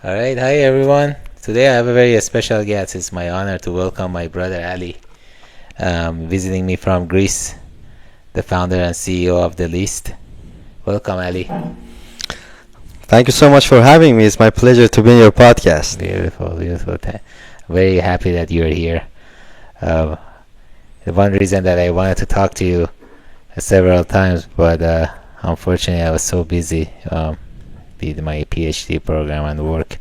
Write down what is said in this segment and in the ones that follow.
All right, hi everyone. Today I have a very special guest. It's my honor to welcome my brother Ali, visiting me from Greece, the founder and CEO of The List. Welcome, Ali. Thank you so much for having me. It's my pleasure to be in your podcast. Beautiful, beautiful. Very happy that you're here. Uh, the one reason that I wanted to talk to you several times, but unfortunately I was so busy with my PhD program and work.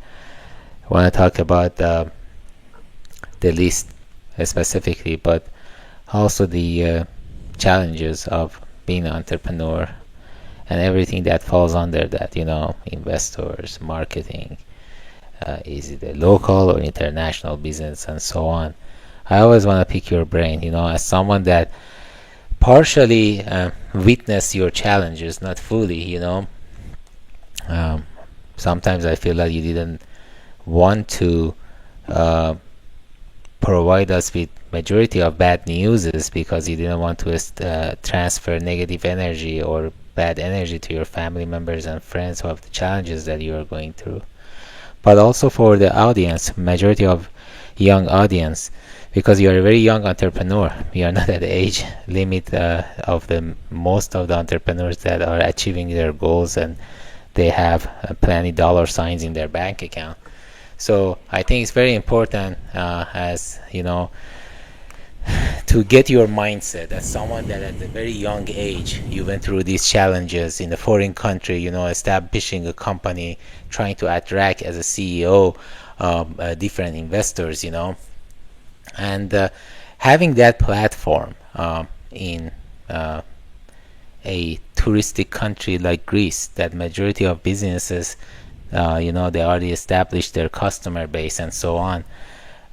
I want to talk about the list specifically, but also the challenges of being an entrepreneur and everything that falls under that, investors, marketing, is it a local or international business, and so on. I always want to pick your brain, as someone that partially witnessed your challenges, not fully. Sometimes I feel like you didn't want to provide us with majority of bad news because you didn't want to transfer negative energy or bad energy to your family members and friends who have the challenges that you are going through. But also for the audience, majority of young audience, because you are a very young entrepreneur. You are not at the age limit of the most of the entrepreneurs that are achieving their goals, and they have plenty dollar signs in their bank account. So I think it's very important, as you know, to get your mindset as someone that at a very young age you went through these challenges in a foreign country, establishing a company, trying to attract as a CEO different investors, and having that platform in a touristic country like Greece, that majority of businesses, they already established their customer base and so on.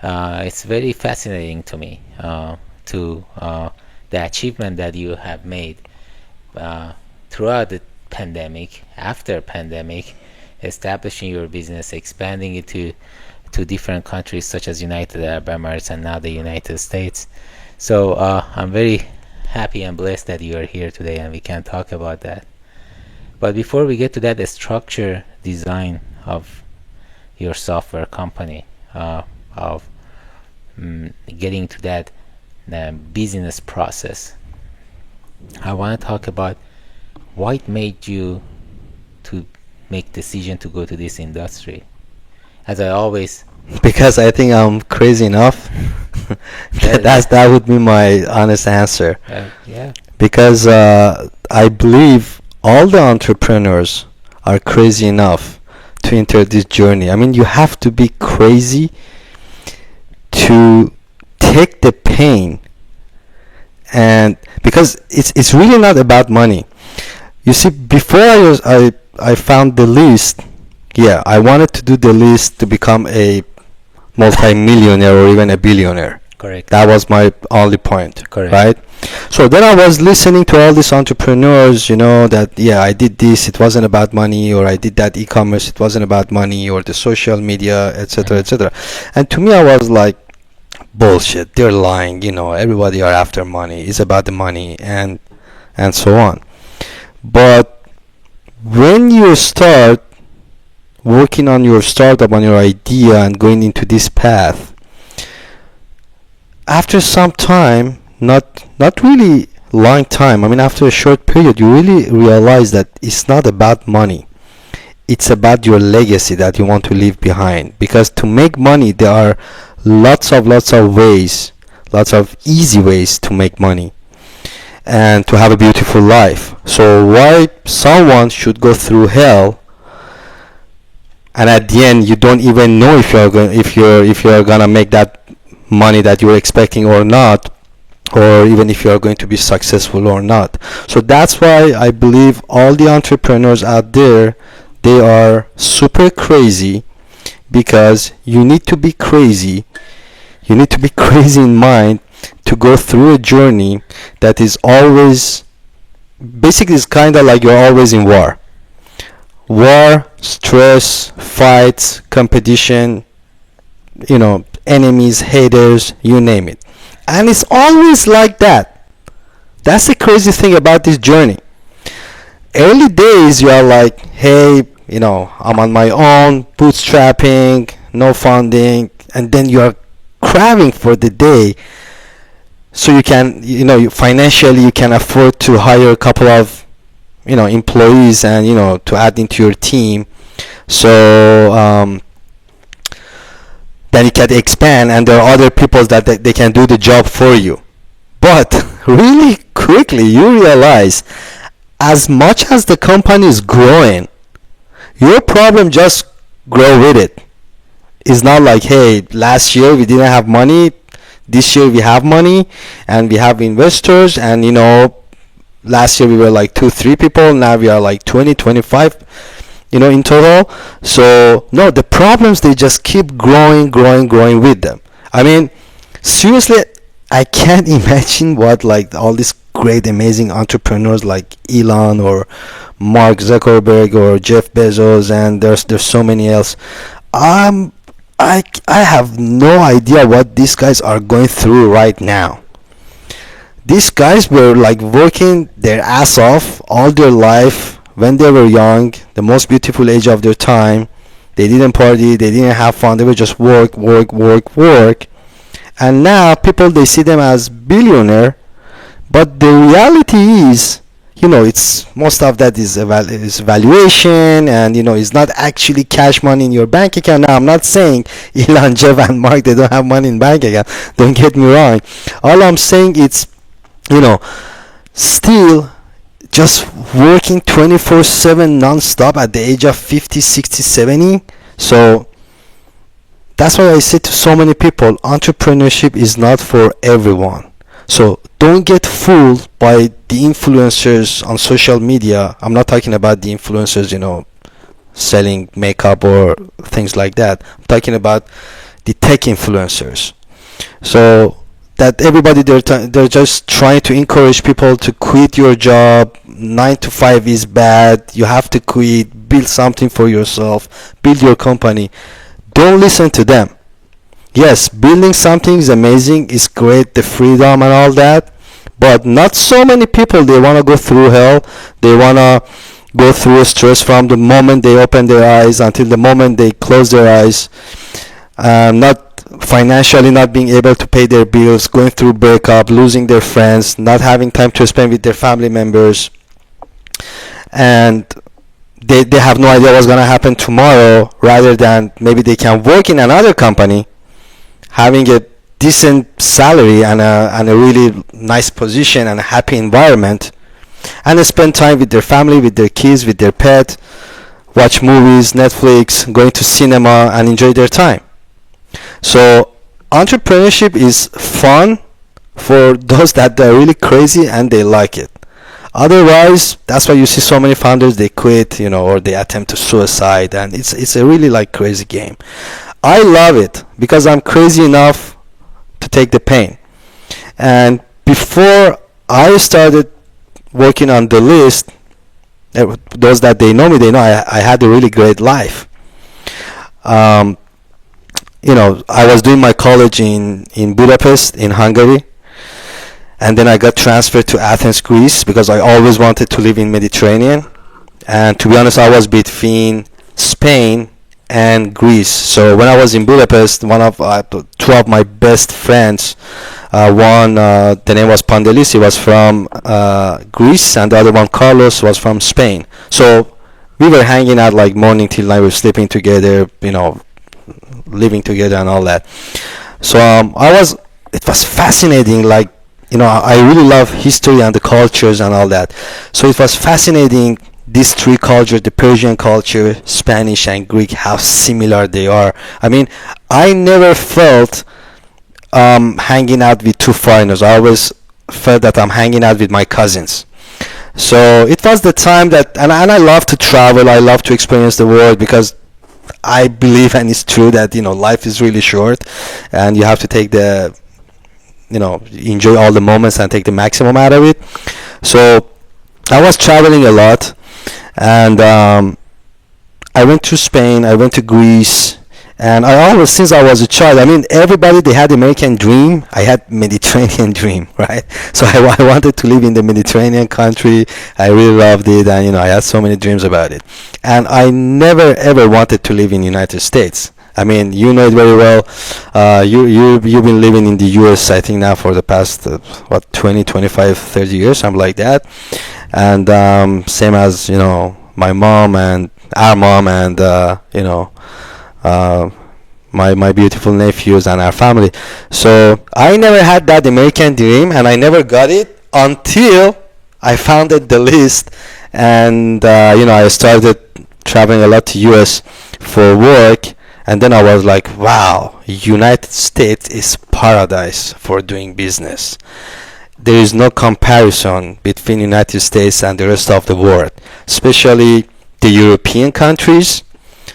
It's very fascinating to me, to the achievement that you have made throughout the pandemic, after pandemic, establishing your business, expanding it to different countries such as United Arab Emirates and now the United States. So I'm very happy and blessed that you are here today and we can talk about that. But before we get to that, the structure design of your software company, of getting to that business process, I want to talk about what made you to make decision to go to this industry. As I always, Because I think I'm crazy enough. That would be my honest answer. yeah, Because I believe all the entrepreneurs are crazy enough to enter this journey. I mean, you have to be crazy to take the pain, and because it's really not about money. You see, before I found the list, yeah, I wanted to do the list to become a multi-millionaire or even a billionaire. correct, That was my only point, correct, right? So then I was listening to all these entrepreneurs, that, yeah, I did this, it wasn't about money, or I did that e-commerce, it wasn't about money, or the social media, etc., etc. And to me, I was like, bullshit, they're lying, everybody are after money, it's about the money, and so on. But when you start working on your startup, on your idea, and going into this path, after some time, not really long time, I mean after a short period, you really realize that it's not about money. It's about your legacy that you want to leave behind. Because to make money, there are lots of ways, lots of easy ways to make money and to have a beautiful life. So why someone should go through hell, and at the end you don't even know if you're gonna make that money that you're expecting or not, or even if you're going to be successful or not. So that's why I believe all the entrepreneurs out there, they are super crazy, because you need to be crazy. You need to be crazy in mind to go through a journey that is always, basically it's kind of like you're always in war. War, stress, fights, competition, enemies, haters, you name it. And it's always like that. That's the crazy thing about this journey. Early days, you are like, hey, I'm on my own, bootstrapping, no funding, and then you're craving for the day so you can, financially you can afford to hire a couple of, employees and, to add into your team. So then you can expand, and there are other people that they can do the job for you. But really quickly you realize, as much as the company is growing, your problem just grow with it. It's not like, hey, last year we didn't have money, this year we have money and we have investors, and last year we were like 2 3 people, now we are like 20 25, in total. So no, the problems, they just keep growing with them. I mean, seriously, I can't imagine what, like, all these great amazing entrepreneurs like Elon or Mark Zuckerberg or Jeff Bezos, and there's so many else. um I have no idea what these guys are going through right now. These guys were like working their ass off all their life when they were young, the most beautiful age of their time. They didn't party, they didn't have fun, they were just work. And now people, they see them as billionaire, but the reality is, it's most of that is valuation, and it's not actually cash money in your bank account. Now I'm not saying Elon, Jeff, and Mark, they don't have money in bank account, don't get me wrong. All I'm saying, it's, still just working 24/7 non-stop at the age of 50, 60, 70. So that's why I say to so many people, entrepreneurship is not for everyone. So don't get fooled by the influencers on social media. I'm not talking about the influencers, selling makeup or things like that. I'm talking about the tech influencers. So that everybody, they're just trying to encourage people to quit your job. 9 to 5 is bad. You have to quit. Build something for yourself. Build your company. Don't listen to them. Yes, building something is amazing, is great, the freedom and all that, but not so many people, they want to go through hell. They want to go through stress from the moment they open their eyes until the moment they close their eyes. Not financially, not being able to pay their bills, going through breakup, losing their friends, not having time to spend with their family members, and they have no idea what's going to happen tomorrow. Rather than maybe they can work in another company, having a decent salary and a really nice position and a happy environment, and spend time with their family, with their kids, with their pet, watch movies, Netflix, going to cinema, and enjoy their time. So entrepreneurship is fun for those that are really crazy and they like it. Otherwise, that's why you see so many founders, they quit, or they attempt to suicide, and it's a really like crazy game. I love it because I'm crazy enough to take the pain. And before I started working on the list, those that they know me, they know I had a really great life. I was doing my college in Budapest, in Hungary, and then I got transferred to Athens, Greece, because I always wanted to live in Mediterranean. And to be honest, I was between Spain and Greece. So when I was in Budapest, two of my best friends, one, the name was Pandelis, he was from Greece, and the other one, Carlos, was from Spain. So we were hanging out like morning till night, we were sleeping together, living together and all that. So it was fascinating, like, I really love history and the cultures and all that. So it was fascinating, these three cultures, the Persian culture, Spanish and Greek, how similar they are. I mean, I never felt hanging out with two foreigners. I always felt that I'm hanging out with my cousins. So it was the time that, and I love to travel, I love to experience the world, because I believe, and it's true, that life is really short, and you have to take enjoy all the moments and take the maximum out of it. So I was traveling a lot, and I went to Spain, I went to Greece, And I always, since I was a child, I mean, everybody they had American dream. I had Mediterranean dream, right? So I wanted to live in the Mediterranean country. I really loved it, and I had so many dreams about it. And I never ever wanted to live in United States. I mean, you know it very well. You've been living in the U.S. I think now for the past what 20, 25, 30 years, something like that. And same as my mom and our mom and uh, my beautiful nephews and our family. So I never had that American dream, and I never got it until I found the list, and I started traveling a lot to US for work, and then I was like, wow, United States is paradise for doing business. There is no comparison between United States and the rest of the world, especially the European countries,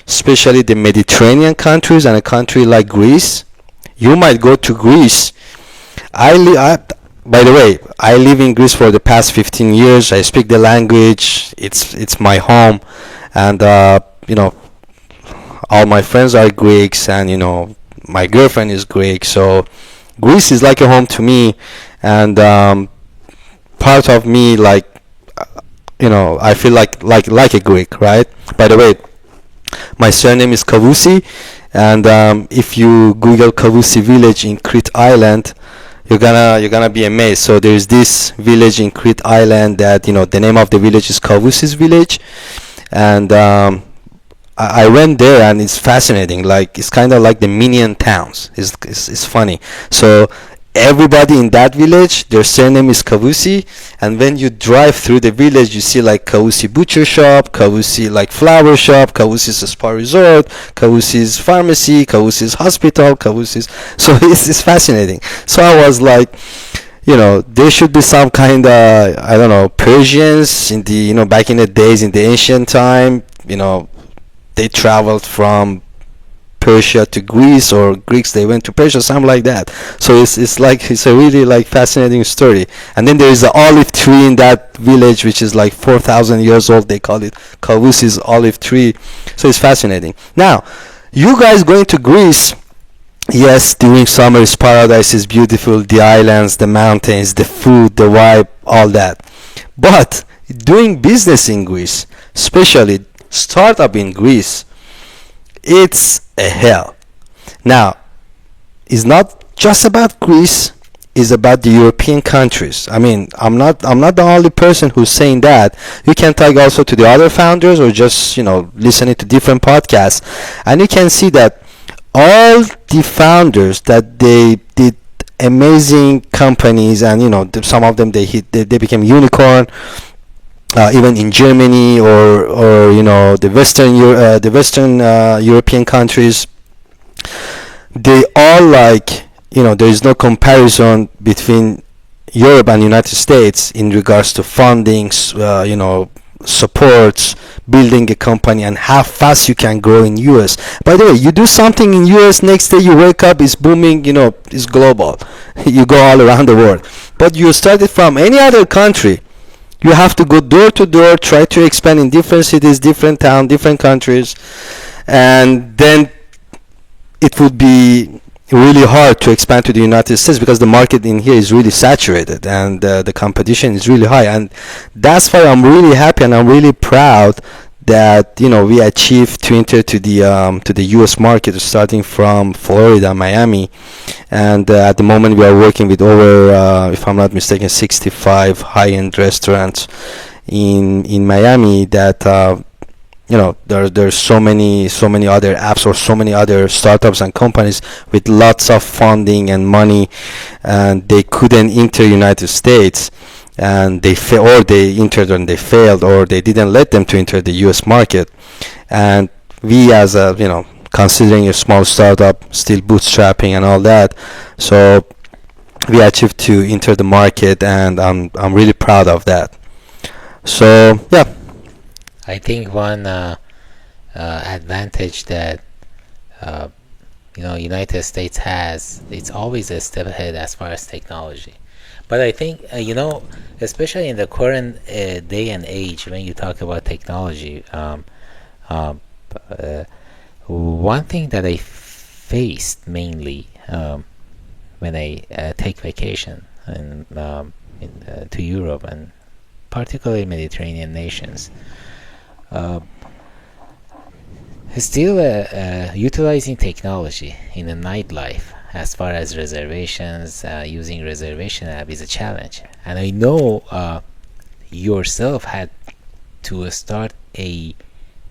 especially the Mediterranean countries, and a country like Greece. You might go to Greece. By the way, I live in Greece for the past 15 years. I speak the language. It's my home, and all my friends are Greeks, and my girlfriend is Greek. So Greece is like a home to me, and part of me, like I feel like a Greek, right? By the way, my surname is Kavoussi, and if you Google Kavoussi village in Crete Island, you're gonna be amazed. So there's this village in Crete Island that the name of the village is Kavoussi's village, and I went there, and it's fascinating. Like, it's kind of like the minion towns. It's funny. So everybody in that village, their surname is Kavoussi, and when you drive through the village, you see like Kavoussi butcher shop, Kavoussi like flower shop, Kavoussi's spa resort, Kavoussi's pharmacy, Kavoussi's hospital, Kavoussi's. So it's fascinating. So I was like, there should be some kind of, I don't know, Persians in the back in the days, in the ancient time, they traveled from Persia to Greece, or Greeks they went to Persia, something like that. So it's a really like fascinating story. And then there is an olive tree in that village which is like 4,000 years old. They call it Kavoussi's olive tree. So it's fascinating. Now, you guys going to Greece? Yes, during summer is paradise, is beautiful, the islands, the mountains, the food, the vibe, all that. But doing business in Greece, especially startup in Greece, it's a hell. Now, it's not just about Greece, it's about the European countries. I mean, I'm not the only person who's saying that. You can talk also to the other founders, or just listening to different podcasts, and you can see that all the founders that they did amazing companies, and some of them they became unicorn, even in Germany, or the Western European countries. They all, like, there is no comparison between Europe and United States in regards to fundings, supports, building a company, and how fast you can grow in US. By the way, you do something in US, next day you wake up, it's booming, it's global. You go all around the world. But you started from any other country, you have to go door to door, try to expand in different cities, different towns, different countries, and then it would be really hard to expand to the United States, because the market in here is really saturated, and the competition is really high. And that's why I'm really happy and I'm really proud that we achieved to enter to the US market, starting from Florida, Miami, and at the moment we are working with over, if I'm not mistaken, 65 high-end restaurants in Miami. That there's so many other apps, or so many other startups and companies with lots of funding and money, and they couldn't enter United States, and or they entered and they failed, or they didn't let them to enter the US market. And we, as a considering a small startup, still bootstrapping and all that, so we achieved to enter the market, and I'm really proud of that. So yeah. I think one advantage that United States has, it's always a step ahead as far as technology. But I think especially in the current day and age, when you talk about technology, One thing that I faced mainly when I take vacation to Europe and particularly Mediterranean nations, uh, still utilizing technology in the nightlife as far as reservations, using reservation app is a challenge. And I know yourself had to start a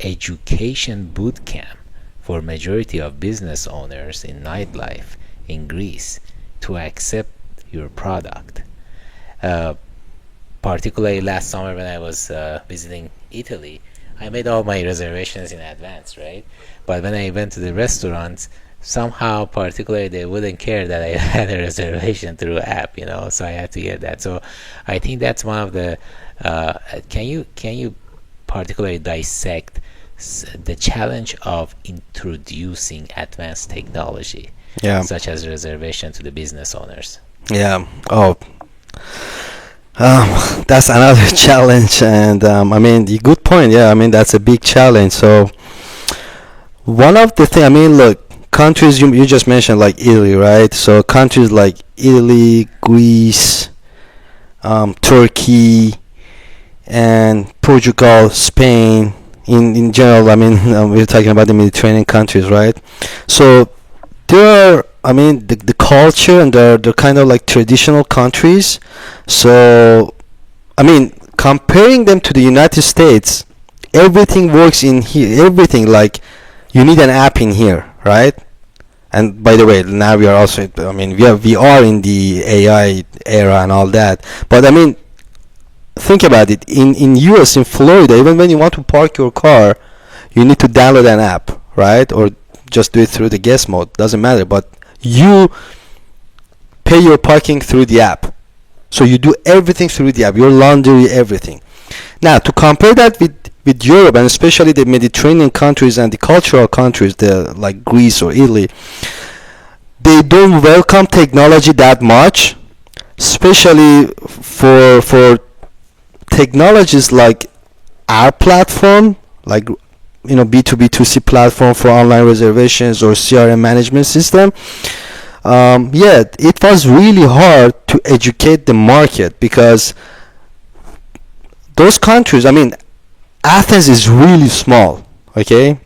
education boot camp for majority of business owners in nightlife in Greece to accept your product. Uh, Particularly last summer when I was visiting Italy, I made all my reservations in advance, right? But when I went to the restaurants, somehow, particularly, they wouldn't care that I had a reservation through app. So I had to get that. So I think that's one of the. Can you particularly dissect the challenge of introducing advanced technology, Yeah, such as reservation to the business owners? yeah. Oh, that's another challenge, and I mean, good point. Yeah, I mean that's a big challenge. So one of the thing, I mean, look, countries you just mentioned like Italy, right? So countries like Italy, Greece, Turkey, and Portugal, Spain. In general, I mean, we're talking about the Mediterranean countries, right? So there are, I mean, the culture and the kind of like traditional countries. So I mean, comparing them to the United States, everything works in here. Everything, like, you need an app in here, right? And by the way, now we are also, I mean, we are in the AI era and all that. But I mean, think about it. In US, in Florida, even when you want to park your car, you need to download an app, right? Or just do it through the guest mode. Doesn't matter. But you pay your parking through the app. So you do everything through the app, your laundry, everything. Now, to compare that with Europe, and especially the Mediterranean countries and the cultural countries, the like Greece or Italy, they don't welcome technology that much, especially for technologies like our platform, like B2B2C platform for online reservations or CRM management system. Yeah, it was really hard to educate the market because those countries, I mean, Athens is really small, okay?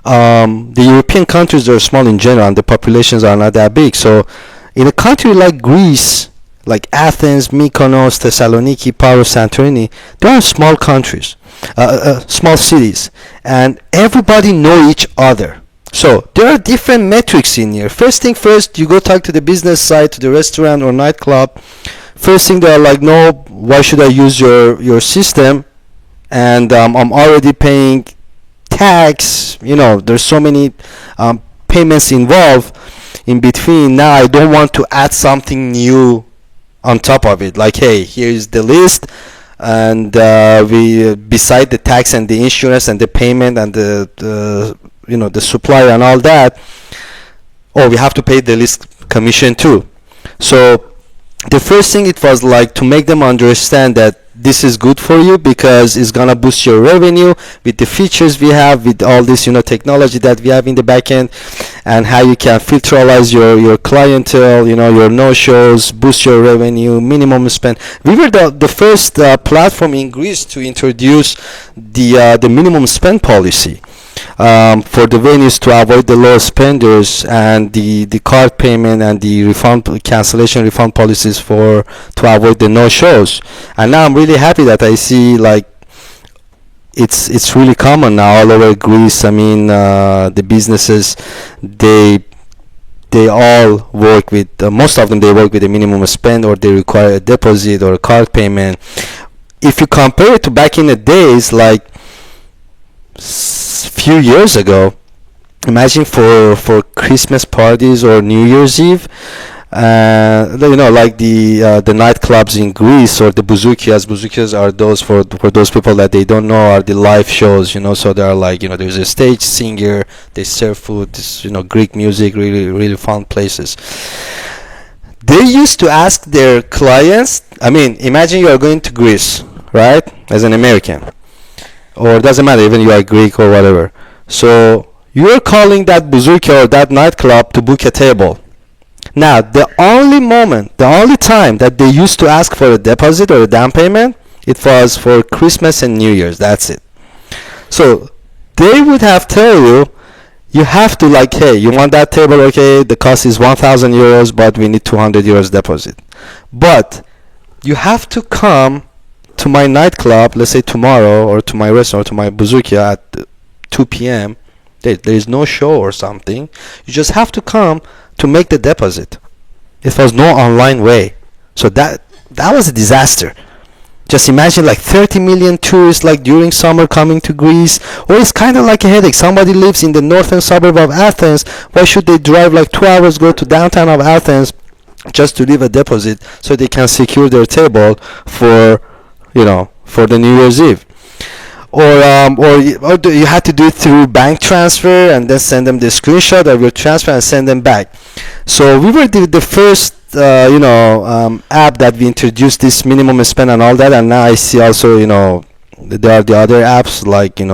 The European countries are small in general and the populations are not that big. So in a country like Greece, like Athens, Mykonos, Thessaloniki, Paros, Santorini, they are small countries, small cities, and everybody know each other. So there are different metrics in here. First thing first, you go talk to the business side, to the restaurant or nightclub. First thing they're like, no, why should I use your system? And I'm already paying tax. There's so many payments involved in between. Now I don't want to add something new on top of it. Like, hey, here's the list, and we beside the tax and the insurance and the payment and the supplier and all that, oh, we have to pay the list commission too. So the first thing, it was like to make them understand that this is good for you because it's gonna boost your revenue with the features we have, with all this technology that we have in the backend, and how you can filterize your clientele, your no shows, boost your revenue, minimum spend. We were the first platform in Greece to introduce the minimum spend policy for the venues to avoid the low spenders, and the card payment and the cancellation refund policies to avoid the no shows. And now I'm really happy that I see like it's really common now all over Greece. I mean, the businesses, they all work with most of them, they work with a minimum spend, or they require a deposit or a card payment. If you compare it to back in the days, like few years ago, imagine for Christmas parties or New Year's Eve, like the nightclubs in Greece, or the bouzoukias. Bouzoukias are those, for those people that they don't know, are the live shows. So they are like, there's a stage singer, they serve food, this, Greek music, really really fun places. They used to ask their clients, I mean, imagine you are going to Greece, right, as an American, or it doesn't matter, even you are Greek or whatever. So You're calling that Buzurka or that nightclub to book a table. Now, the only time that they used to ask for a deposit or a down payment, it was for Christmas and New Year's. That's it. So they would have tell you, you have to like, hey, you want that table? Okay, the cost is 1,000 euros, but we need 200 euros deposit. But you have to come to my nightclub, let's say tomorrow, or to my restaurant, to my Buzurkia at 2 p.m. There is no show or something. You just have to come to make the deposit. It was no online way. So that was a disaster. Just imagine like 30 million tourists like during summer coming to Greece. Or it's kind of like a headache. Somebody lives in the northern suburb of Athens. Why should they drive like 2 hours, go to downtown of Athens just to leave a deposit so they can secure their table for, for the New Year's Eve? Or you had to do it through bank transfer and then send them the screenshot of your transfer and send them back. So we were the first app that we introduced this minimum spend and all that, and now I see also there are the other apps like in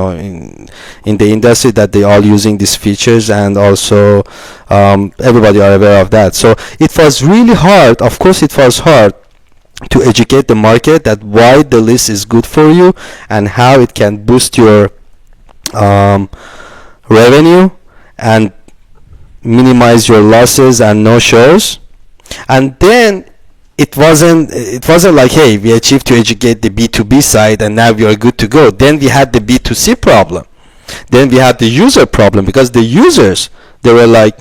the industry that they all using these features, and also everybody are aware of that. So it was really hard. Of course it was hard to educate the market that why the list is good for you and how it can boost your revenue and minimize your losses and no shows. And then it wasn't like, hey, we achieved to educate the B2B side and now we are good to go. Then we had the B2C problem. Then we had the user problem, because the users, they were like,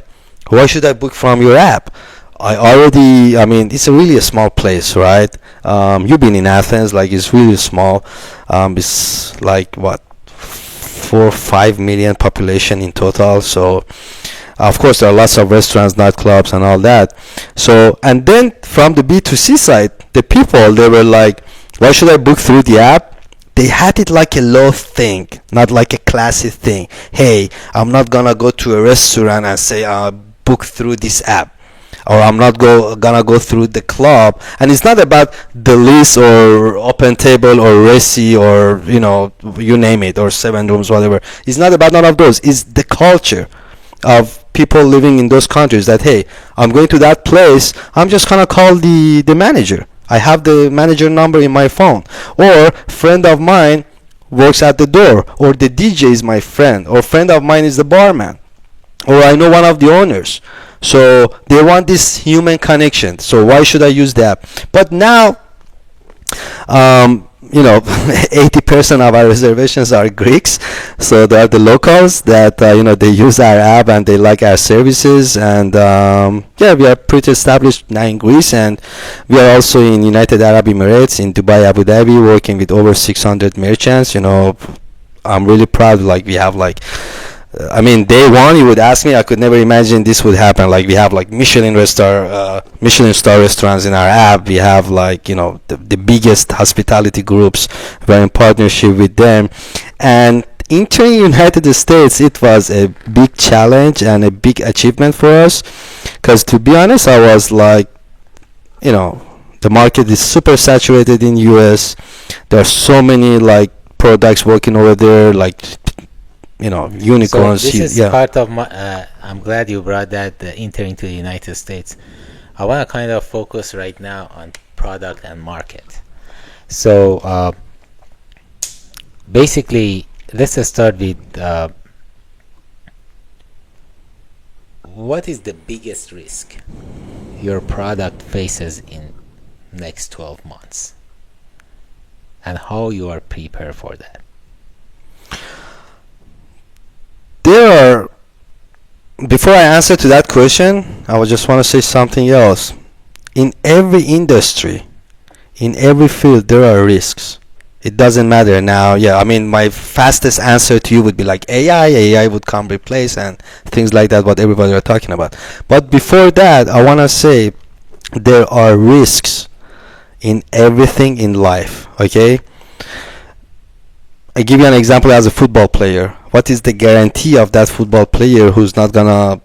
why should I book from your app? It's really a small place, right? You've been in Athens, like it's really small. It's like what, 4 or 5 million population in total. So of course there are lots of restaurants, nightclubs and all that. So, and then from the B2C side, the people, they were like, why should I book through the app? They had it like a low thing, not like a classy thing. Hey, I'm not gonna go to a restaurant and say book through this app, or I'm not gonna go through the club. And it's not about the list or open table or Resi or you name it, or Seven Rooms, whatever. It's not about none of those. It's the culture of people living in those countries that, hey, I'm going to that place, I'm just gonna call the manager. I have the manager number in my phone. Or friend of mine works at the door, or the DJ is my friend, or friend of mine is the barman, or I know one of the owners. So they want this human connection. So why should I use the app? But now 80% of our reservations are Greeks, so they are the locals that they use our app and they like our services. And we are pretty established now in Greece, and we are also in United Arab Emirates, in Dubai, Abu Dhabi, working with over 600 merchants. I'm really proud. Like we have day one, you would ask me, I could never imagine this would happen. Like we have like Michelin star restaurants in our app. We have the biggest hospitality groups. We're in partnership with them. And entering United States, it was a big challenge and a big achievement for us. Because to be honest, I was like, the market is super saturated in US. There are so many like products working over there, like unicorns. So this is part of my I'm glad you brought that, entering to the United States. I want to kind of focus right now on product and market. So basically, let's just start with what is the biggest risk your product faces in next 12 months, and how you are prepared for that? Before I answer to that question, I would just want to say something else. In every industry, in every field, there are risks. It doesn't matter now. My fastest answer to you would be like AI would come replace and things like that, what everybody are talking about. But before that, I want to say there are risks in everything in life, okay? I give you an example as a football player. What is the guarantee of that football player who's not gonna,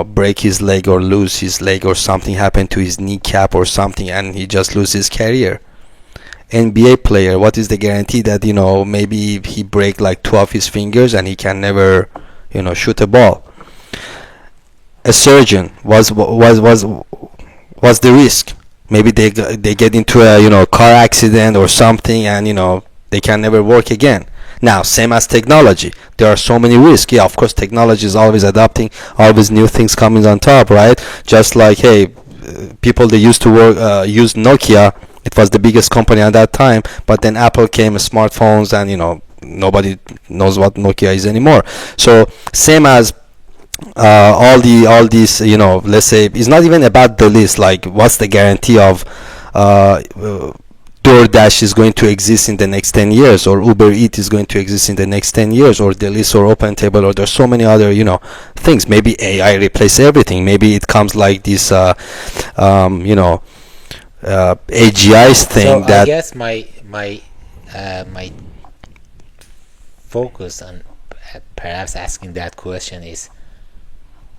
break his leg or lose his leg, or something happen to his kneecap or something and he just loses his career? NBA player, what is the guarantee that, maybe he break like 2 of his fingers and he can never, shoot a ball. A surgeon was the risk. Maybe they get into a car accident or something, and they can never work again. Now, same as technology, there are so many risks. Yeah, of course, technology is always adapting, always new things coming on top, right? Just like, hey, people they used to use Nokia. It was the biggest company at that time, but then Apple came, smartphones, and nobody knows what Nokia is anymore. So same as all these, let's say it's not even about the list. Like, what's the guarantee of DoorDash is going to exist in the next 10 years, or Uber Eats is going to exist in the next 10 years, or the list, or OpenTable, or there's so many other things. Maybe AI replace everything. Maybe it comes like this AGI's thing. So I that guess my focus on perhaps asking that question is,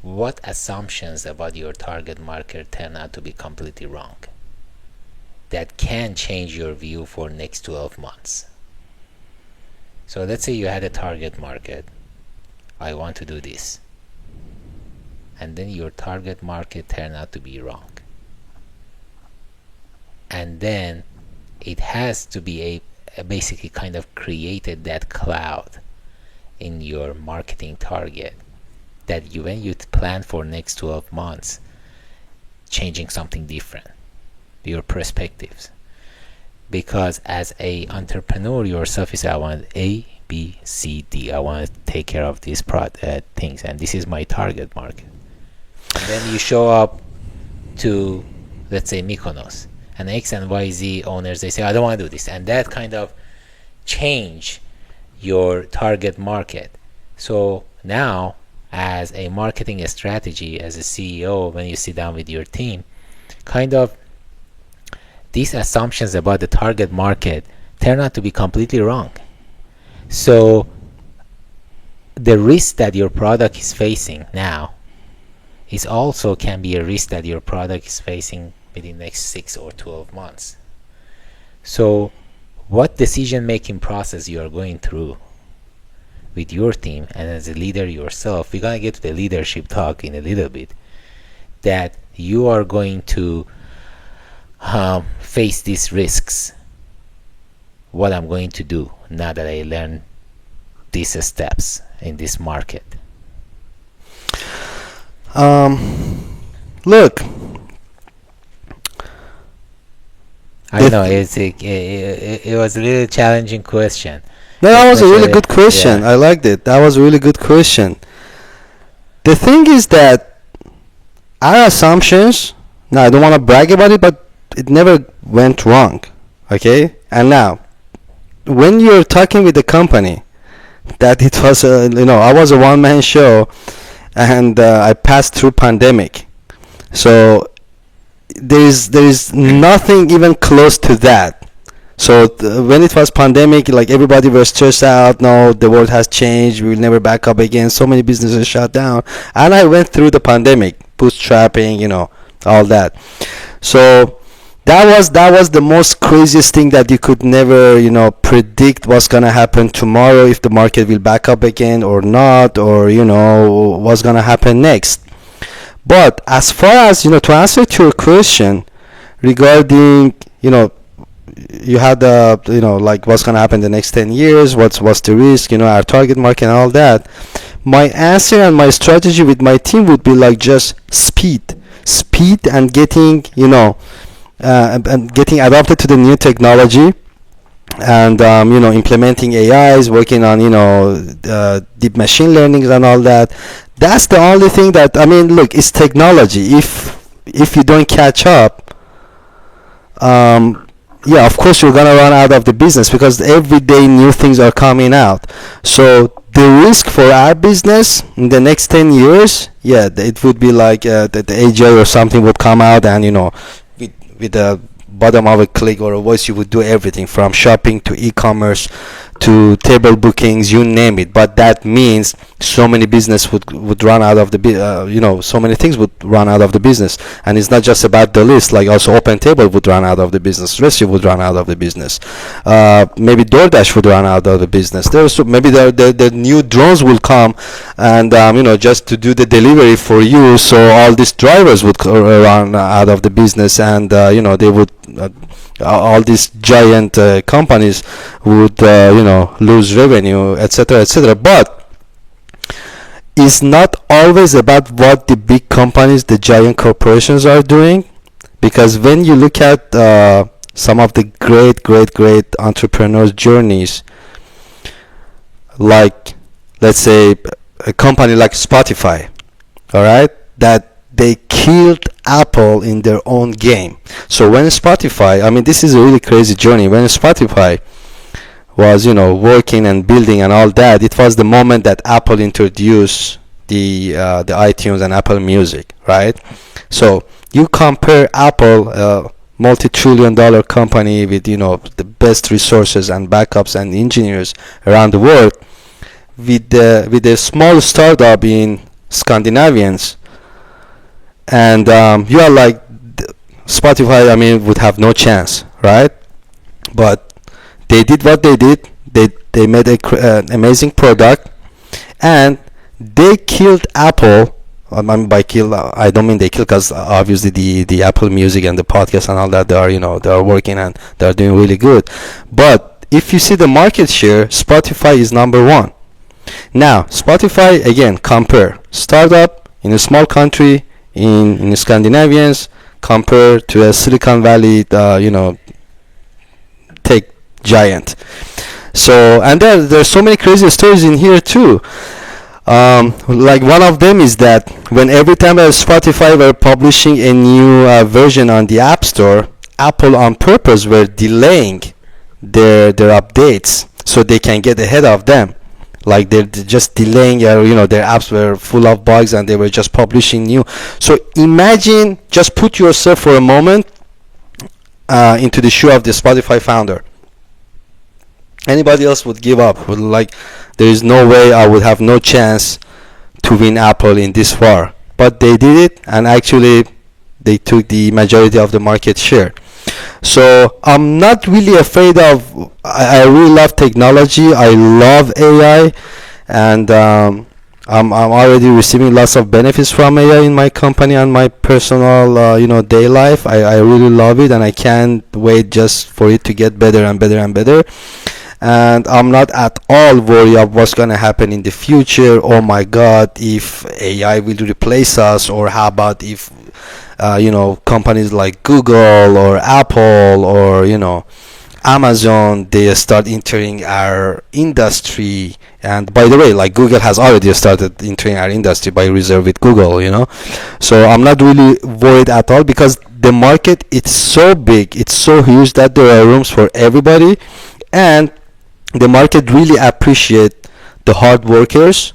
what assumptions about your target market turn out to be completely wrong that can change your view for next 12 months? So let's say you had a target market. I want to do this. And then your target market turned out to be wrong. And then it has to be basically kind of created that cloud in your marketing target that when you plan for next 12 months, changing something different, your perspectives. Because as a entrepreneur yourself, you say, I want A, B, C, D. I want to take care of these things, and this is my target market. And then you show up to, let's say, Mykonos, and X and Y, Z owners, they say, I don't want to do this. And that kind of change your target market. So now, as a marketing strategy, as a CEO, when you sit down with your team, kind of these assumptions about the target market turn out to be completely wrong. So the risk that your product is facing now is also can be a risk that your product is facing within the next 6 or 12 months. So what decision-making process you are going through with your team, and as a leader yourself, we're going to get to the leadership talk in a little bit, that you are going to face these risks. What I'm going to do now that I learn these steps in this market. Look, I know it was a really challenging question. no, that was a really good question. Yeah. I liked it. That was a really good question. The thing is that our assumptions, now I don't want to brag about it, but it never went wrong. Okay? And now, when you're talking with the company, that it was I was a one-man show, and I passed through pandemic. So there's nothing even close to that. So when it was pandemic, like, everybody was stressed out. No, the world has changed. We will never back up again. So many businesses shut down. And I went through the pandemic, bootstrapping, all that. So that was the most craziest thing, that you could never, predict what's gonna happen tomorrow, if the market will back up again or not, or what's gonna happen next. But as far as to answer to your question regarding you had like, what's gonna happen the next 10 years, what's the risk, our target market and all that, my answer and my strategy with my team would be like, just speed and getting and getting adapted to the new technology, and implementing AIs, working on deep machine learning and all that. That's the only thing that, look, it's technology. If you don't catch up, yeah, of course you're gonna run out of the business, because every day new things are coming out. So the risk for our business in the next 10 years, yeah, it would be like that the AGI or something would come out, and with the bottom of a click or a voice, you would do everything from shopping to e-commerce to table bookings, you name it. But that means so many business would run out of the so many things would run out of the business. And it's not just about the list, like also open table would run out of the business, Resi would run out of the business, maybe DoorDash would run out of the business. Maybe the new drones will come and just to do the delivery for you, so all these drivers would run out of the business, and they would all these giant companies would lose revenue, etc., etc. But it's not always about what the big companies, the giant corporations are doing, because when you look at some of the great entrepreneurs' journeys, like let's say a company like Spotify, all right, that they killed Apple in their own game. So when Spotify, I mean, this is a really crazy journey. When Spotify was, working and building and all that, it was the moment that Apple introduced the iTunes and Apple Music, right? So you compare Apple, multi-trillion-dollar company with the best resources and backups and engineers around the world, with a small startup in Scandinavians, and you are like, Spotify, I mean, would have no chance, right? But they did what they did. They made an amazing product, and they killed Apple. I mean, by kill, I don't mean they kill, because obviously the Apple Music and the podcast and all that, they are working and they are doing really good. But if you see the market share, Spotify is number one. Now, Spotify, again, compare startup in a small country in Scandinavians compared to a Silicon Valley, tech giant. So, and there's so many crazy stories in here too. Like one of them is that when every time Spotify were publishing a new version on the App Store, Apple on purpose were delaying their updates so they can get ahead of them. Like they're just delaying, their apps were full of bugs and they were just publishing new. So imagine, just put yourself for a moment into the shoe of the Spotify founder. Anybody else would give up. Like, there is no way, I would have no chance to win Apple in this far. But they did it, and actually they took the majority of the market share. So I'm not really afraid of, I really love technology, I love AI, and I'm already receiving lots of benefits from AI in my company and my personal day life. I really love it, and I can't wait just for it to get better and better and better. And I'm not at all worried of what's going to happen in the future. Oh my god, if AI will replace us, or how about if companies like Google or Apple or Amazon, they start entering our industry. And by the way, like, Google has already started entering our industry by reserve with Google, so I'm not really worried at all, because the market, it's so big, it's so huge, that there are rooms for everybody, and the market really appreciate the hard workers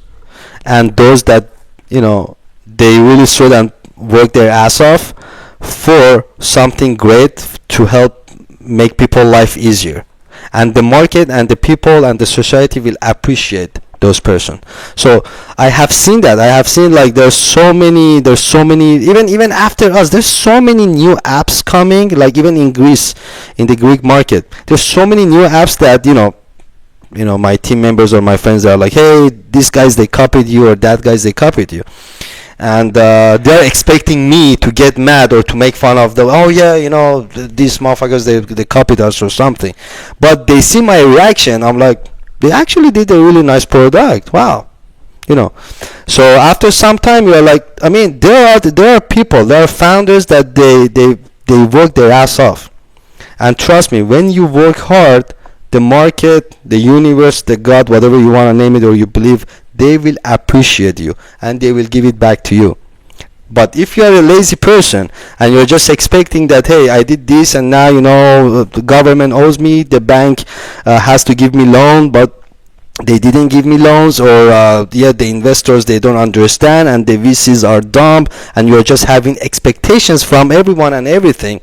and those that they really sweat and work their ass off for something great to help make people life easier. And the market and the people and the society will appreciate those person. So I have seen that. I have seen, like, there's so many, even after us, there's so many new apps coming. Like, even in Greece, in the Greek market, there's so many new apps that my team members or my friends are like, hey, these guys, they copied you, or that guys, they copied you. And they're expecting me to get mad or to make fun of them. Oh yeah, these motherfuckers, they copied us or something. But they see my reaction, I'm like, they actually did a really nice product. Wow. So after some time, you're like, I mean, there are people, there are founders that they work their ass off. And trust me, when you work hard, the market, the universe, the God, whatever you want to name it, or you believe, they will appreciate you and they will give it back to you. But if you are a lazy person and you're just expecting that, hey, I did this and now the government owes me, the bank has to give me loan, but they didn't give me loans, or the investors, they don't understand, and the VCs are dumb, and you're just having expectations from everyone and everything,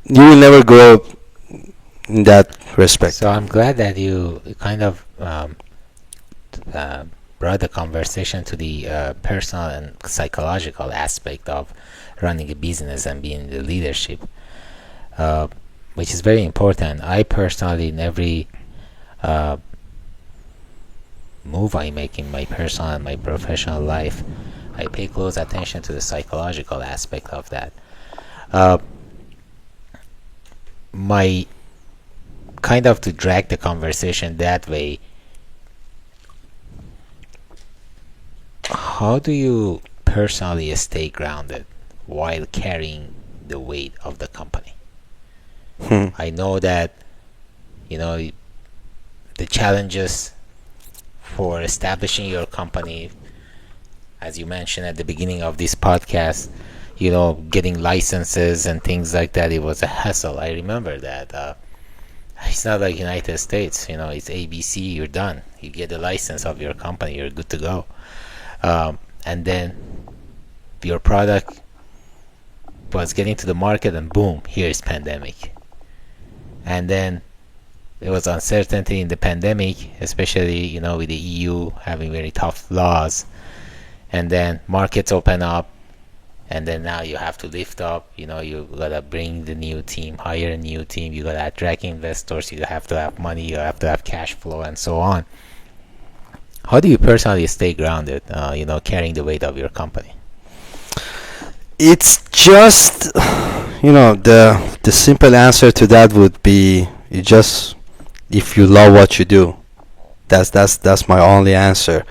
you will never grow in that respect. So I'm glad that you kind of uh, brought the conversation to the personal and psychological aspect of running a business and being in the leadership, uh, which is very important. I personally, in every uh, move I make in my personal and my professional life, I pay close attention to the psychological aspect of that. Uh, my kind of to drag the conversation that way, how do you personally stay grounded while carrying the weight of the company? Hmm. I know that, you know, the challenges for establishing your company, as you mentioned at the beginning of this podcast, getting licenses and things like that, it was a hassle. I remember that. It's not like United States, it's ABC, you're done. You get the license of your company, you're good to go. And then your product was getting to the market, and boom, here's pandemic. And then there was uncertainty in the pandemic, especially with the EU having very tough laws. And then markets open up, and then now you have to lift up. You gotta bring the new team, hire a new team. You gotta attract investors. You have to have money. You have to have cash flow, and so on. How do you personally stay grounded? Carrying the weight of your company. It's just, the simple answer to that would be, you just, if you love what you do. That's my only answer.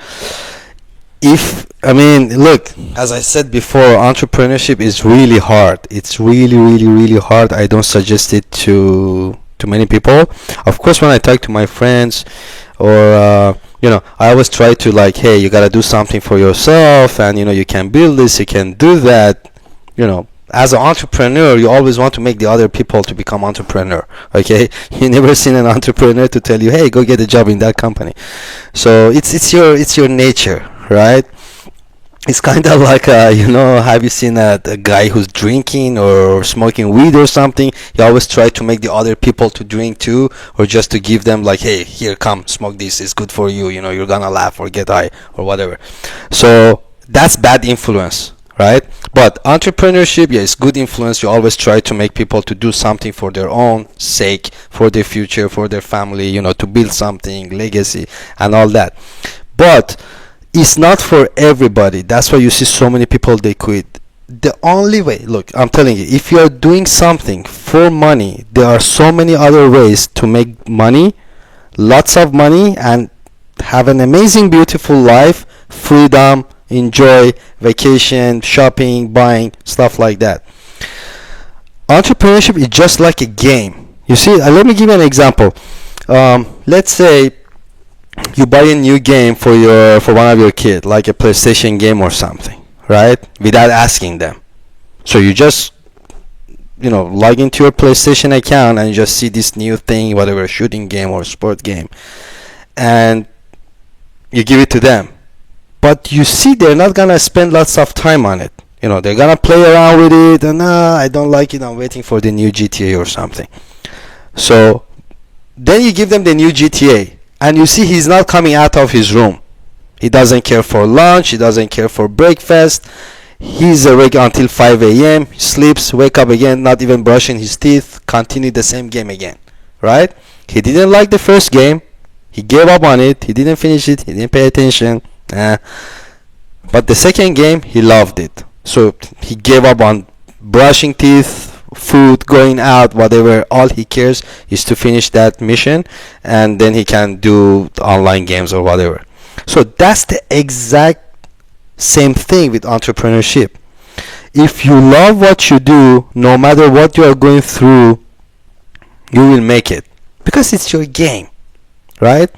If I mean, look, as I said before, entrepreneurship is really hard. It's really, really, really hard. I don't suggest it to many people. Of course, when I talk to my friends, or I always try to, like, hey, you gotta do something for yourself, and you can build this, you can do that. As an entrepreneur, you always want to make the other people to become entrepreneur. Okay, you never seen an entrepreneur to tell you, hey, go get a job in that company. So it's your nature, right? It's kind of like, have you seen a guy who's drinking or smoking weed or something? He always try to make the other people to drink too, or just to give them, like, hey, here, come, smoke this, it's good for you, you're gonna laugh or get high or whatever. So that's bad influence, right? But entrepreneurship, yeah, it's good influence. You always try to make people to do something for their own sake, for their future, for their family, to build something, legacy, and all that. But it's not for everybody. That's why you see so many people, they quit. The only way, look, I'm telling you, if you are doing something for money, there are so many other ways to make money, lots of money, and have an amazing, beautiful life, freedom, enjoy, vacation, shopping, buying, stuff like that. Entrepreneurship is just like a game. You see, let me give you an example. Let's say you buy a new game for one of your kids, like a PlayStation game or something, right? Without asking them. So you just log into your PlayStation account and you just see this new thing, whatever, shooting game or sport game, and you give it to them. But you see, they're not gonna spend lots of time on it. They're gonna play around with it, and I don't like it, I'm waiting for the new GTA or something. So then you give them the new GTA, and you see he's not coming out of his room. He doesn't care for lunch, he doesn't care for breakfast. He's awake until 5 a.m., sleeps, wake up again, not even brushing his teeth, continue the same game again, right? He didn't like the first game, he gave up on it, he didn't finish it, he didn't pay attention. But the second game, he loved it. So he gave up on brushing teeth, food, going out, whatever. All he cares is to finish that mission, and then he can do online games or whatever. So that's the exact same thing with entrepreneurship. If you love what you do, no matter what you are going through, you will make it, because it's your game, right?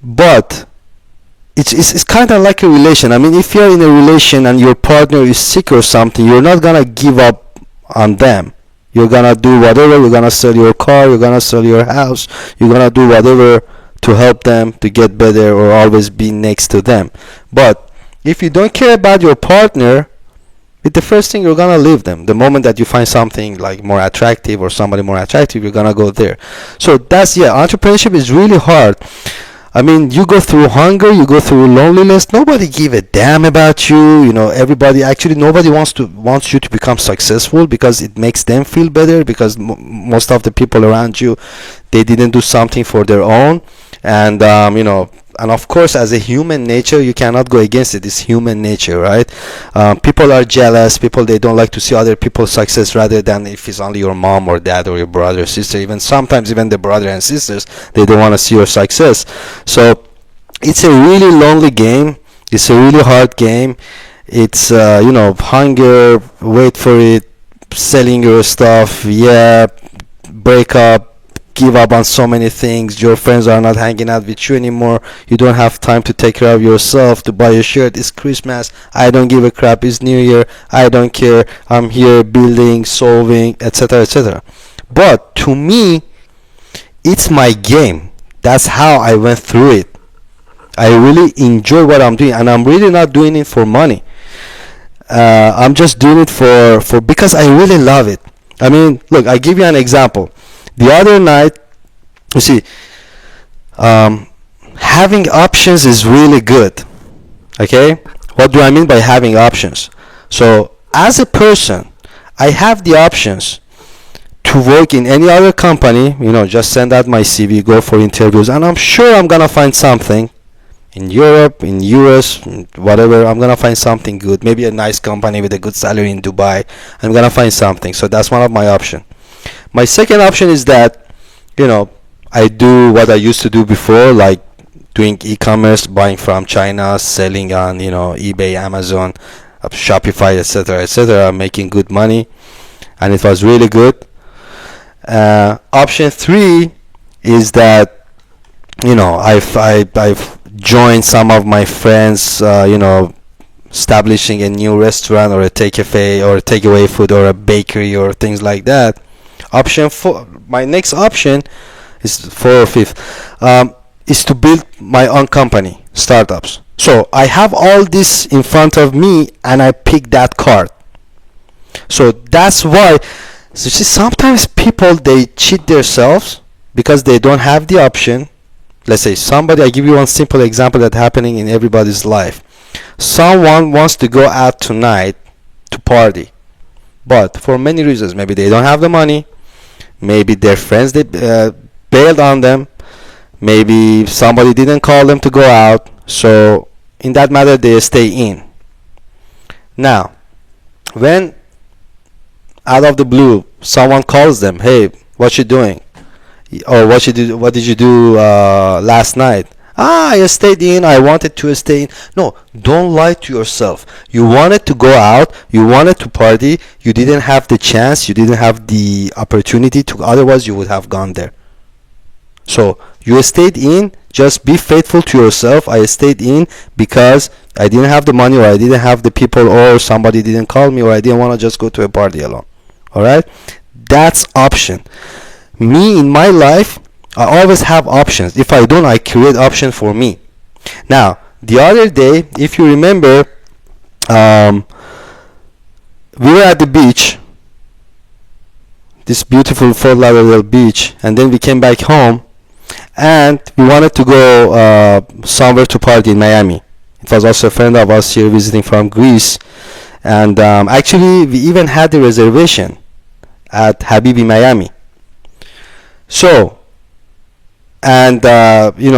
But it's kind of like a relation. I mean, if you're in a relation and your partner is sick or something, you're not gonna give up on them. You're gonna do whatever. You're gonna sell your car, you're gonna sell your house, you're gonna do whatever to help them to get better, or always be next to them. But if you don't care about your partner, with the first thing you're gonna leave them. The moment that you find something like more attractive or somebody more attractive, you're gonna go there. So that's, yeah, entrepreneurship is really hard. I mean, you go through hunger, you go through loneliness. Nobody give a damn about you. You know, everybody, actually nobody wants you to become successful because it makes them feel better, because most of the people around you, they didn't do something for their own. And and of course, as a human nature, you cannot go against it. It's human nature, right? People are jealous. People, they don't like to see other people's success, rather than if it's only your mom or dad or your brother or sister. Even sometimes, even the brother and sisters, they don't want to see your success. So it's a really lonely game. It's a really hard game. It's hunger, wait for it, selling your stuff, yeah, break up, give up on so many things. Your friends are not hanging out with you anymore. You don't have time to take care of yourself, to buy a shirt. It's Christmas, I don't give a crap. It's New Year, I don't care. I'm here building, solving, etc., etc. But to me, it's my game. That's how I went through it. I really enjoy what I'm doing, and I'm really not doing it for money. I'm just doing it for because I really love it. I mean, look, I give you an example. The other night, you see, having options is really good. Okay? What do I mean by having options? So, as a person, I have the options to work in any other company, just send out my CV, go for interviews, and I'm sure I'm gonna find something in Europe, in US, whatever. I'm gonna find something good. Maybe a nice company with a good salary in Dubai. I'm gonna find something. So that's one of my options. My second option is that, I do what I used to do before, like doing e-commerce, buying from China, selling on, eBay, Amazon, Shopify, etc., etc., making good money, and it was really good. Option three is that, I've joined some of my friends, establishing a new restaurant or a takeaway or a takeaway food or a bakery or things like that. Option four, my next option is four or fifth, is to build my own company, startups. So I have all this in front of me, and I pick that card. So that's why. So see, sometimes people, they cheat themselves because they don't have the option. Let's say somebody, I give you one simple example that's happening in everybody's life. Someone wants to go out tonight to party, but for many reasons, maybe they don't have the money, maybe their friends, they bailed on them, maybe somebody didn't call them to go out, so in that matter they stay in. Now, when out of the blue someone calls them, hey, what you doing, or what did you do last night? I stayed in, I wanted to stay in. No, don't lie to yourself. You wanted to go out, you wanted to party, you didn't have the chance, you didn't have the opportunity to, otherwise you would have gone there. So you stayed in, just be faithful to yourself. I stayed in because I didn't have the money, or I didn't have the people, or somebody didn't call me, or I didn't want to just go to a party alone. Alright? That's option. Me, in my life, I always have options. If I don't, I create option for me. Now, the other day, if you remember, we were at the beach, this beautiful Fort Lauderdale beach, and then we came back home, and we wanted to go somewhere to party in Miami. It was also a friend of us here visiting from Greece, and actually we even had the reservation at Habibi Miami. So, and you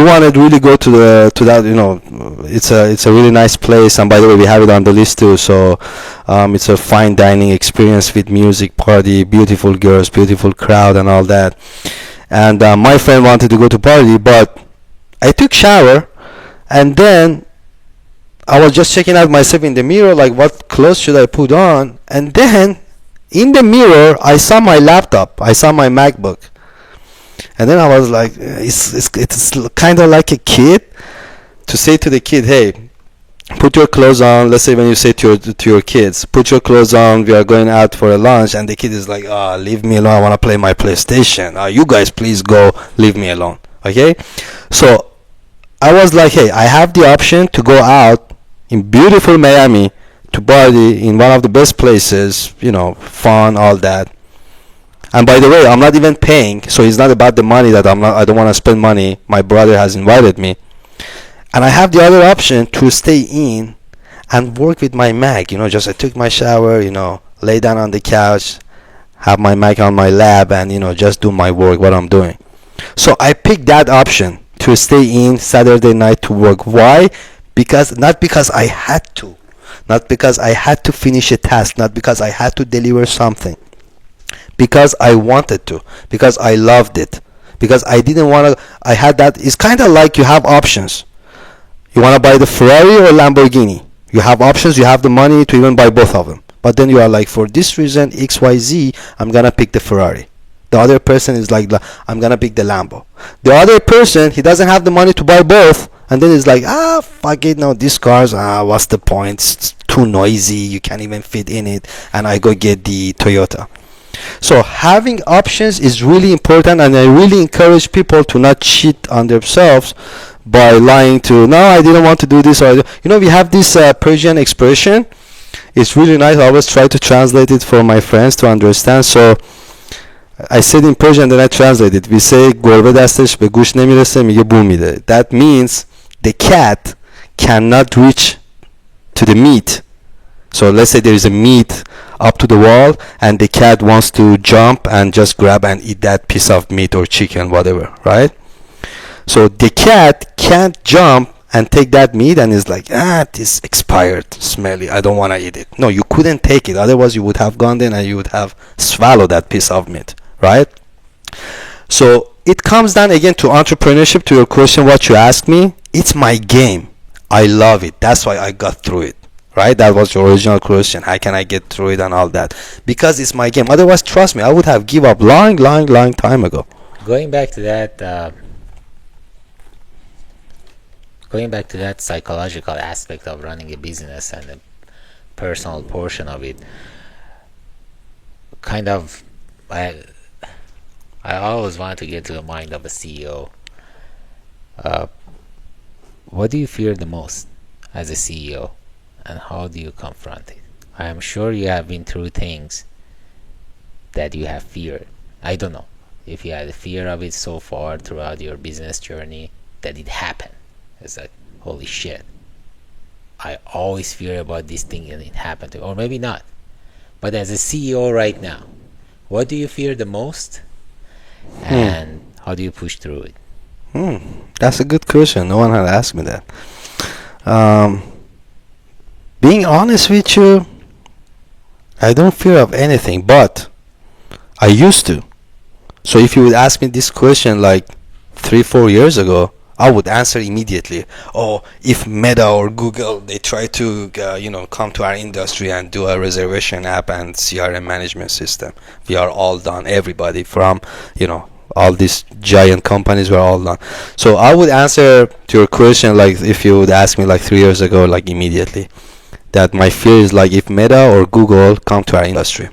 want to really go to that, it's a really nice place, and by the way, we have it on the list too. So it's a fine dining experience with music, party, beautiful girls, beautiful crowd, and all that. And my friend wanted to go to party, but I took shower, and then I was just checking out myself in the mirror, like what clothes should I put on, and then in the mirror I saw my laptop, I saw my MacBook. And then I was like, it's kind of like a kid to say to the kid, hey, put your clothes on. Let's say when you say to your kids, put your clothes on, we are going out for a lunch, and the kid is like, leave me alone, I want to play my PlayStation. You guys please go, leave me alone. Okay? So I was like, hey, I have the option to go out in beautiful Miami to party in one of the best places, fun, all that. And by the way, I'm not even paying, so it's not about the money that I don't want to spend money. My brother has invited me. And I have the other option to stay in and work with my Mac. Just I took my shower, lay down on the couch, have my Mac on my lap, and just do my work, what I'm doing. So I picked that option to stay in Saturday night to work. Why? Not because I had to, not because I had to finish a task, not because I had to deliver something, because I wanted to, because I loved it, because I didn't want to. I had that. It's kind of like you have options. You want to buy the Ferrari or Lamborghini. You have options. You have the money to even buy both of them. But then you are like, for this reason, XYZ, I'm gonna pick the Ferrari. The other person is like, I'm gonna pick the Lambo. The other person, he doesn't have the money to buy both, and then it's like, fuck it, no, these cars, what's the point? It's too noisy, you can't even fit in it, and I go get the Toyota. So having options is really important, and I really encourage people to not cheat on themselves by lying to, no, I didn't want to do this, or we have this Persian expression. It's really nice. I always try to translate it for my friends to understand. So I said in Persian, then I translate it. We say گربه دستش به گوش نمیرسه میگه بو میده. That means the cat cannot reach to the meat. So let's say there is a meat up to the wall and the cat wants to jump and just grab and eat that piece of meat or chicken, whatever, right? So the cat can't jump and take that meat and is like, this expired, smelly, I don't want to eat it. No, you couldn't take it. Otherwise you would have gone there and you would have swallowed that piece of meat, right? So it comes down again to entrepreneurship, to your question, what you asked me. It's my game. I love it. That's why I got through it, right? That was your original question. How can I get through it and all that? Because it's my game. Otherwise, trust me, I would have given up long time ago. Going back to that psychological aspect of running a business and the personal portion of it, kind of, I always want to get to the mind of a CEO. What do you fear the most as a CEO, and how do you confront it? I am sure you have been through things that you have feared. I don't know if you had a fear of it so far throughout your business journey that it happened. It's like, holy shit, I always fear about this thing and it happened to me. Or maybe not. But as a CEO right now, what do you fear the most? And how do you push through it? That's a good question. No one had asked me that. Being honest with you, I don't fear of anything, but I used to. So if you would ask me this question like 3-4 years ago, I would answer immediately. Oh, if Meta or Google, they try to come to our industry and do a reservation app and CRM management system, we are all done. Everybody from all these giant companies were all done. So I would answer to your question like if you would ask me like 3 years ago, like immediately, that my fear is like if Meta or Google come to our industry.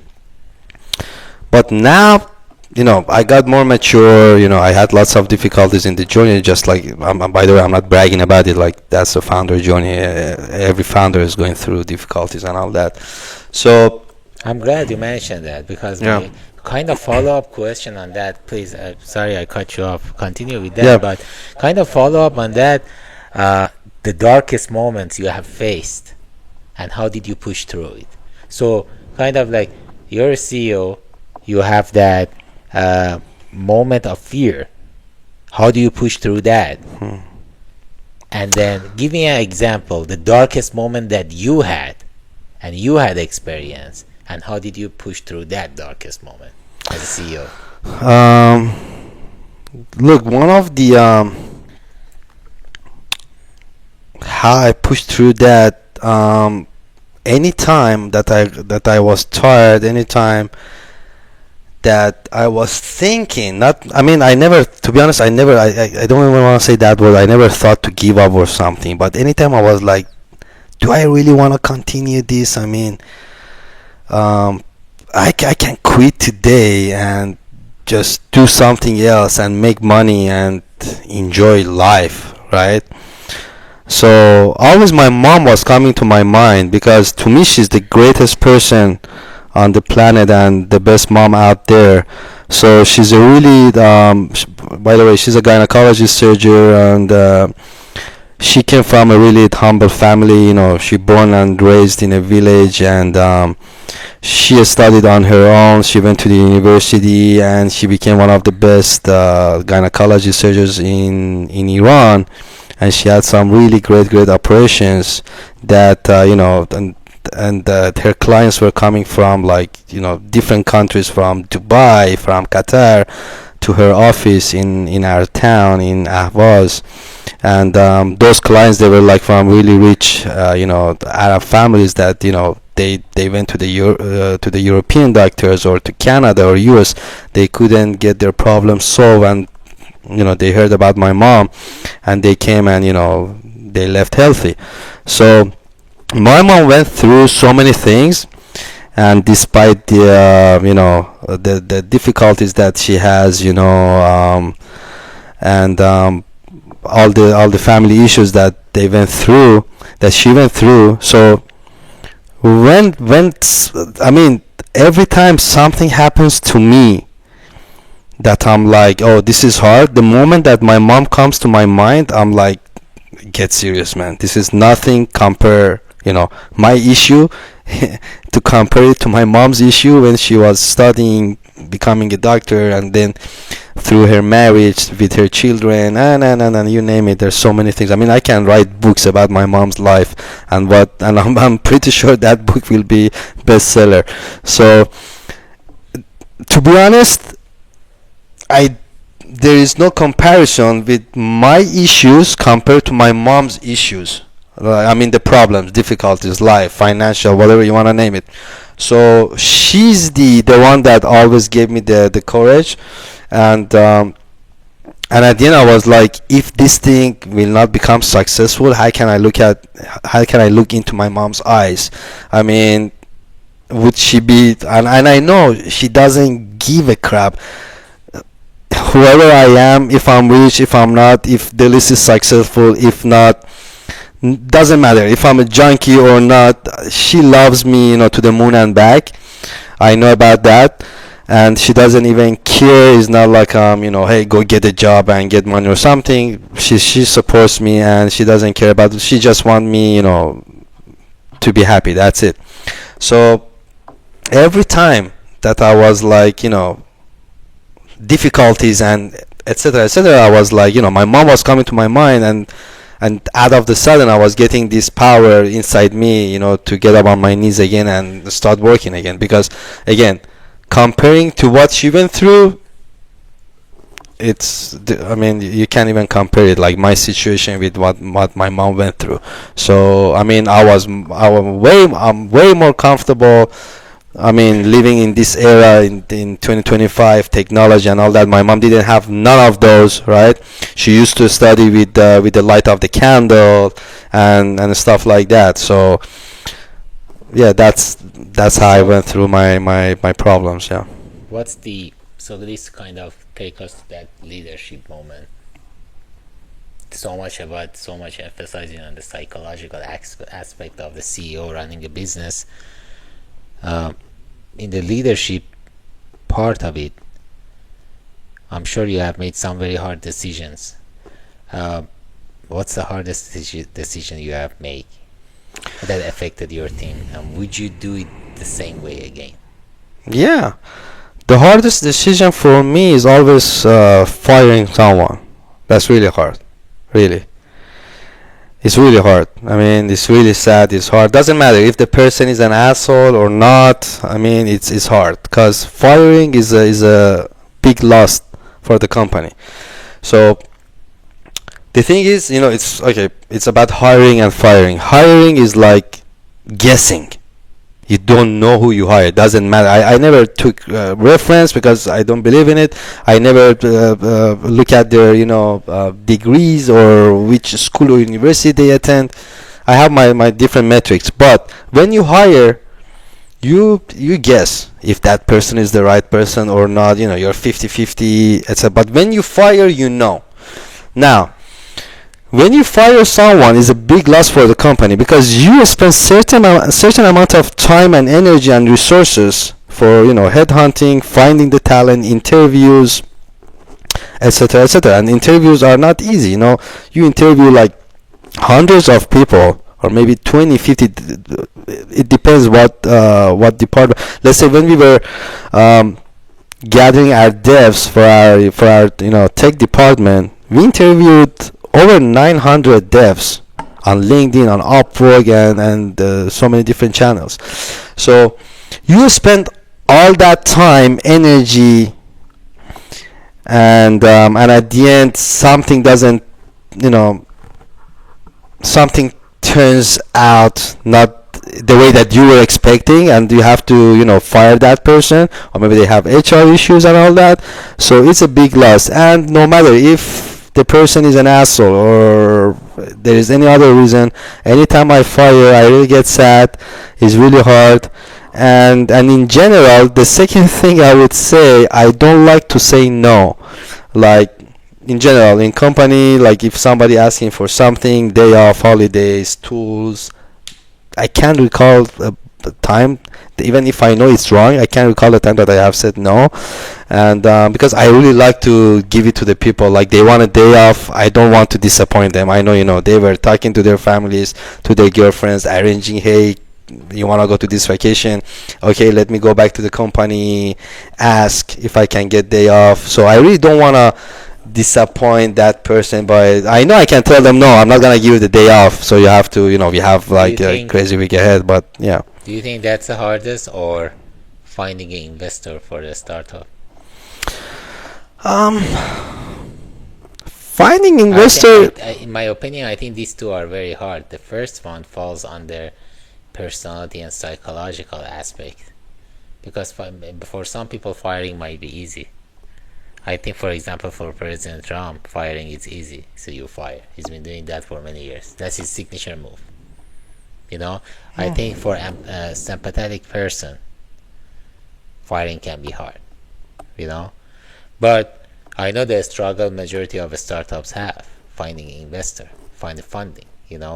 But now, I got more mature. I had lots of difficulties in the journey. Just like, by the way, I'm not bragging about it. Like, that's a founder journey. Every founder is going through difficulties and all that. So I'm glad you mentioned that, because my kind of follow-up question on that, please. Sorry, I cut you off. Continue with that, but kind of follow-up on that. The darkest moments you have faced, and how did you push through it? So, kind of like, you're a CEO, you have that moment of fear. How do you push through that? And then give me an example, the darkest moment that you had and you had experience, and how did you push through that darkest moment as a CEO? Look, one of the how I pushed through that, anytime that I was tired, anytime that I was thinking, I never, to be honest, I don't even want to say that word, I never thought to give up or something, but anytime I was like, do I really want to continue this? I can quit today and just do something else and make money and enjoy life, right? So always my mom was coming to my mind because to me she's the greatest person on the planet and the best mom out there. So she's a really, by the way, she's a gynecologist surgeon, and she came from a really humble family. You know, she born and raised in a village, and she studied on her own. She went to the university, and she became one of the best gynecology surgeons in Iran. And she had some really great operations that and her clients were coming from, like, different countries, from Dubai, from Qatar, to her office in our town in Ahvaz. And those clients, they were like from really rich Arab families that they went to the European doctors or to Canada or US. They couldn't get their problems solved, and they heard about my mom, and they came, and they left healthy. So my mom went through so many things, and despite the difficulties that she has, and all the family issues that they went through, that she went through. So I mean, every time something happens to me that I'm like, oh, this is hard, the moment that my mom comes to my mind, I'm like, get serious, man. This is nothing compare, my issue to compare it to my mom's issue when she was studying, becoming a doctor, and then through her marriage with her children, and you name it. There's so many things. I mean, I can write books about my mom's life, and I'm pretty sure that book will be bestseller. So to be honest, I there is no comparison with my issues compared to my mom's issues. I mean, the problems, difficulties, life, financial, whatever you want to name it. So she's the one that always gave me the courage, and at the end I was like, if this thing will not become successful, how can I look into my mom's eyes? I mean, would she be, and I know she doesn't give a crap whoever I am, if I'm rich, if I'm not, if the list is successful, if not, doesn't matter if I'm a junkie or not. She loves me, to the moon and back. I know about that, and she doesn't even care. It's not like hey, go get a job and get money or something. She supports me, and she doesn't care about it. She just want me, to be happy. That's it. So every time that I was like, difficulties and etc etc, I was like, my mom was coming to my mind, and out of the sudden I was getting this power inside me, to get up on my knees again and start working again. Because again, comparing to what she went through, I mean, you can't even compare it, like my situation with what my mom went through. So I mean, I'm way more comfortable. I mean, living in this era in 2025, technology and all that. My mom didn't have none of those, right? She used to study with the light of the candle and stuff like that. So yeah, that's how I So went through my problems. Yeah. so this kind of take us to that leadership moment. So much emphasizing on the psychological aspect of the CEO running a business. In the leadership part of it, I'm sure you have made some very hard decisions. What's the hardest decision you have made that affected your team, and would you do it the same way again? Yeah. The hardest decision for me is always firing someone. That's really hard. Really. It's really hard. I mean, it's really sad. It's hard. Doesn't matter if the person is an asshole or not. I mean, it's hard because firing is a big loss for the company. So the thing is, it's okay. It's about hiring and firing. Hiring is like guessing. You don't know who you hire. Doesn't matter. I never took reference because I don't believe in it. I never look at their degrees or which school or university they attend. I have my different metrics. But when you hire, you guess if that person is the right person or not. You're 50-50, etc. But when you fire, you know. Now, when you fire someone is a big loss for the company because you spend certain amount of time and energy and resources for headhunting, finding the talent, interviews, etc., etc. And interviews are not easy. You interview like hundreds of people or maybe 20, 50. It depends what department. Let's say when we were gathering our devs for our tech department, we interviewed over 900 devs on LinkedIn, on Upwork, and so many different channels. So you spend all that time, energy, and at the end something doesn't, something turns out not the way that you were expecting, and you have to fire that person, or maybe they have HR issues and all that. So it's a big loss, and no matter if the person is an asshole or there is any other reason, anytime I fire I really get sad. It's really hard. And in general, the second thing I would say, I don't like to say no. Like in general, in company, like if somebody asking for something, day off, holidays, tools, I can't recall the time. Even if I know it's wrong, I can't recall the time that I have said no. And because I really like to give it to the people, like they want a day off, I don't want to disappoint them. I know, they were talking to their families, to their girlfriends, arranging, hey, you want to go to this vacation? Okay, let me go back to the company, ask if I can get day off. So I really don't want to disappoint that person, but I know I can tell them, no, I'm not gonna give you the day off, so you have to, we have like a crazy week ahead. But yeah. Do you think that's the hardest, or finding an investor for the startup? Finding investor, in my opinion, I think these two are very hard. The first one falls under personality and psychological aspect, because for some people firing might be easy. I think, for example, for President Trump, firing is easy, so you fire. He's been doing that for many years. That's his signature move. I think for a sympathetic person, firing can be hard. But I know the struggle majority of startups have, finding an investor, finding funding,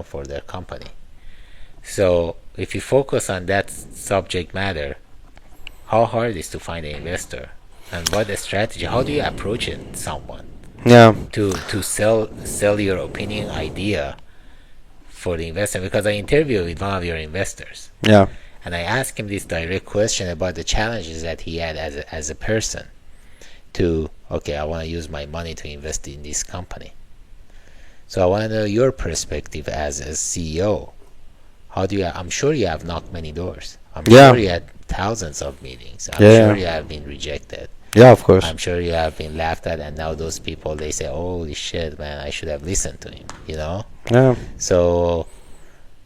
for their company. So if you focus on that subject matter, how hard it is to find an investor? And what the strategy? How do you approach it, someone? Yeah. To sell your opinion, idea for the investor? Because I interviewed with one of your investors. Yeah. And I asked him this direct question about the challenges that he had as a person. I want to use my money to invest in this company. So I want to know your perspective as a CEO. I'm sure you have knocked many doors. I'm sure you had thousands of meetings. I'm sure you have been rejected. Yeah, of course. I'm sure you have been laughed at, and now those people, they say, holy shit, man, I should have listened to him, Yeah. So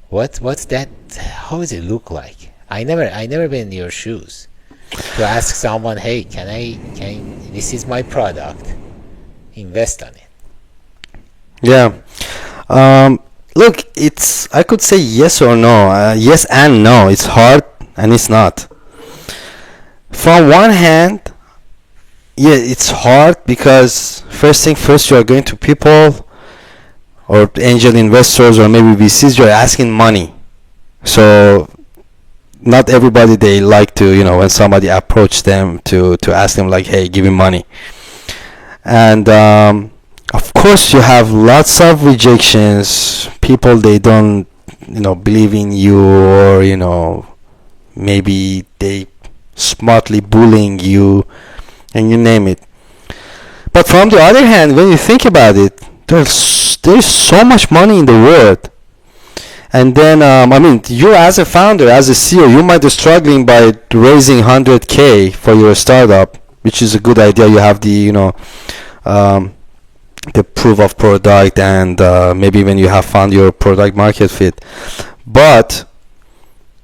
what's that, how does it look like? I never been in your shoes to ask someone, hey, this is my product, invest on it. Yeah. Look, I could say yes or no. Yes and no. It's hard and it's not. From one hand, yeah, it's hard because first thing first, you are going to people or angel investors or maybe VCs, you're asking money. So not everybody, they like to, when somebody approach them to ask them like, hey, give me money. And of course you have lots of rejections. People, they don't believe in you, or maybe they smartly bullying you, and you name it. But from the other hand, when you think about it, there's so much money in the world. And then you as a founder, as a CEO, you might be struggling by raising 100K for your startup, which is a good idea. You have the proof of product, and maybe when you have found your product market fit. But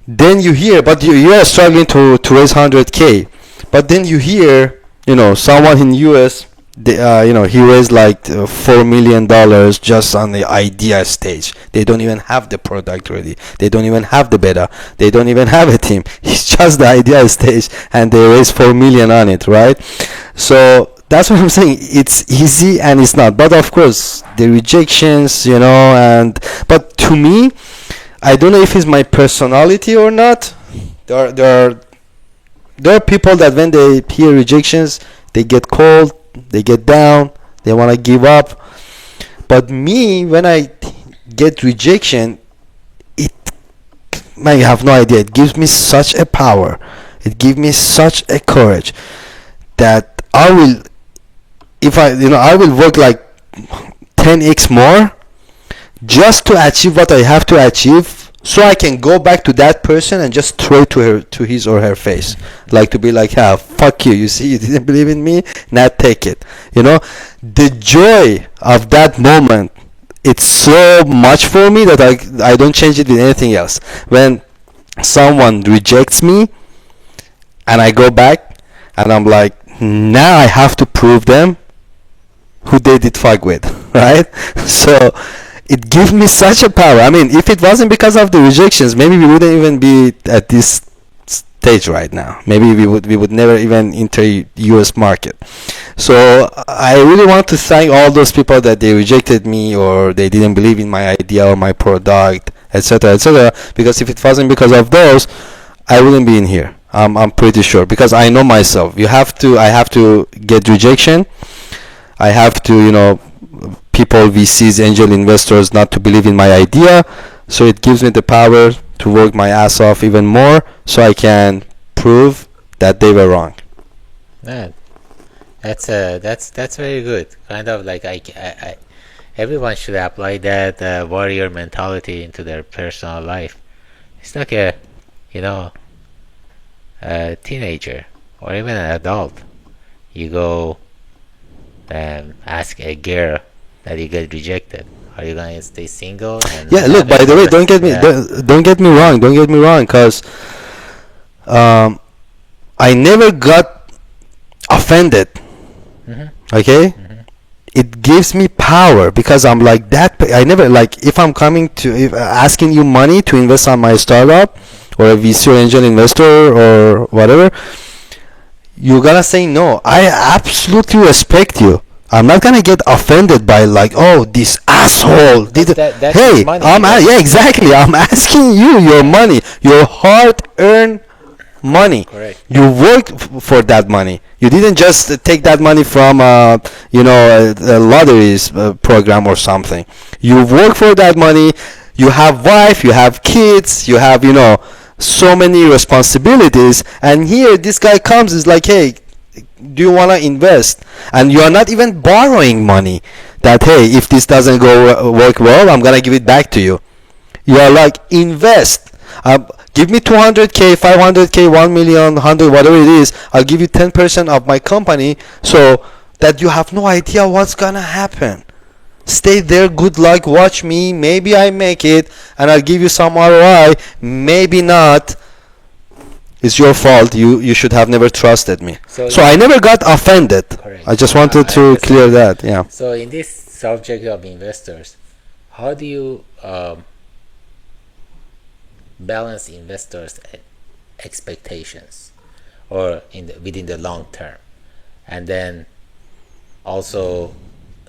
then you hear, you are struggling to raise 100K. But then you hear, someone in US, he raised like $4 million just on the idea stage. They don't even have the product ready. They don't even have the beta. They don't even have a team. It's just the idea stage, and they raised $4 million on it, right? So that's what I'm saying. It's easy and it's not. But of course, the rejections, and but to me, I don't know if it's my personality or not. There are people that when they hear rejections, they get cold, they get down, they want to give up. But me, when I get rejection, it, man, you have no idea. It gives me such a power. It gives me such a courage that I will, if I will work like 10x more just to achieve what I have to achieve, so I can go back to that person and just throw it to his or her face, like to be like, "Yeah, fuck you. You see, you didn't believe in me. Now take it." The joy of that moment, it's so much for me that I don't change it with anything else. When someone rejects me and I go back and I'm like, now I have to prove them who they did fuck with, right? So it gives me such a power. I mean, if it wasn't because of the rejections, maybe we wouldn't even be at this stage right now. Maybe we would never even enter US market. So I really want to thank all those people that they rejected me or they didn't believe in my idea or my product, etc., etc. Because if it wasn't because of those, I wouldn't be in here. I'm pretty sure, because I know myself. I have to get rejection. I have to, people, VCs, angel investors, not to believe in my idea. So it gives me the power to work my ass off even more, so I can prove that they were wrong. Man, that's very good. Kind of like everyone should apply that warrior mentality into their personal life. It's like you know, a teenager or even an adult. You go and ask a girl that you get rejected. Are you gonna stay single? And Yeah, look, by the way, don't get me wrong, because I never got offended. Mhm. Okay, Mhm. it gives me power because I'm like that. I never, like, if I'm coming to, if asking you money to invest on my startup, or a VC or angel investor or whatever, you're gonna say no. I absolutely respect you. I'm not gonna get offended by, like, oh, this asshole Because did. that's his Hey, money. That's yeah, exactly. I'm asking you your money, your hard-earned money. correct. You worked for that money. You didn't just take that money from a lotteries program or something. You work for that money. You have wife, you have kids, you have so many responsibilities. And here this guy comes, is like, hey, do you want to invest? And you are not even borrowing money. That, hey, if this doesn't go work well, I'm gonna give it back to you. You are like, invest. Give me 200k, 500k, 1 million, 100, whatever it is. I'll give you 10% of my company, so that you have no idea what's gonna happen. Stay there, good luck, watch me. Maybe I make it, and I'll give you some ROI. Maybe not. It's your fault. You should have never trusted me. So I never got offended. Correct. I just wanted I to understand. clear that. Yeah. So in this subject of investors, how do you balance investors' expectations, or within the long term, and then also,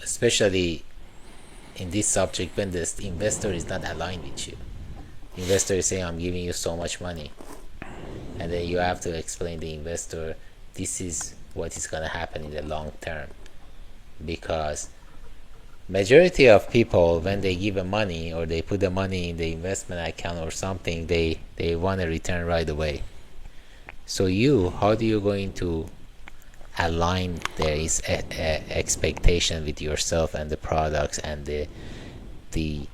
especially in this subject, when the investor is not aligned with you, investor is saying, I'm giving you so much money, and then you have to explain the investor, this is what is going to happen in the long term, because majority of people, when they give a money or they put the money in the investment account or something, they want a return right away. So how do you going to align their expectation with yourself and the products and the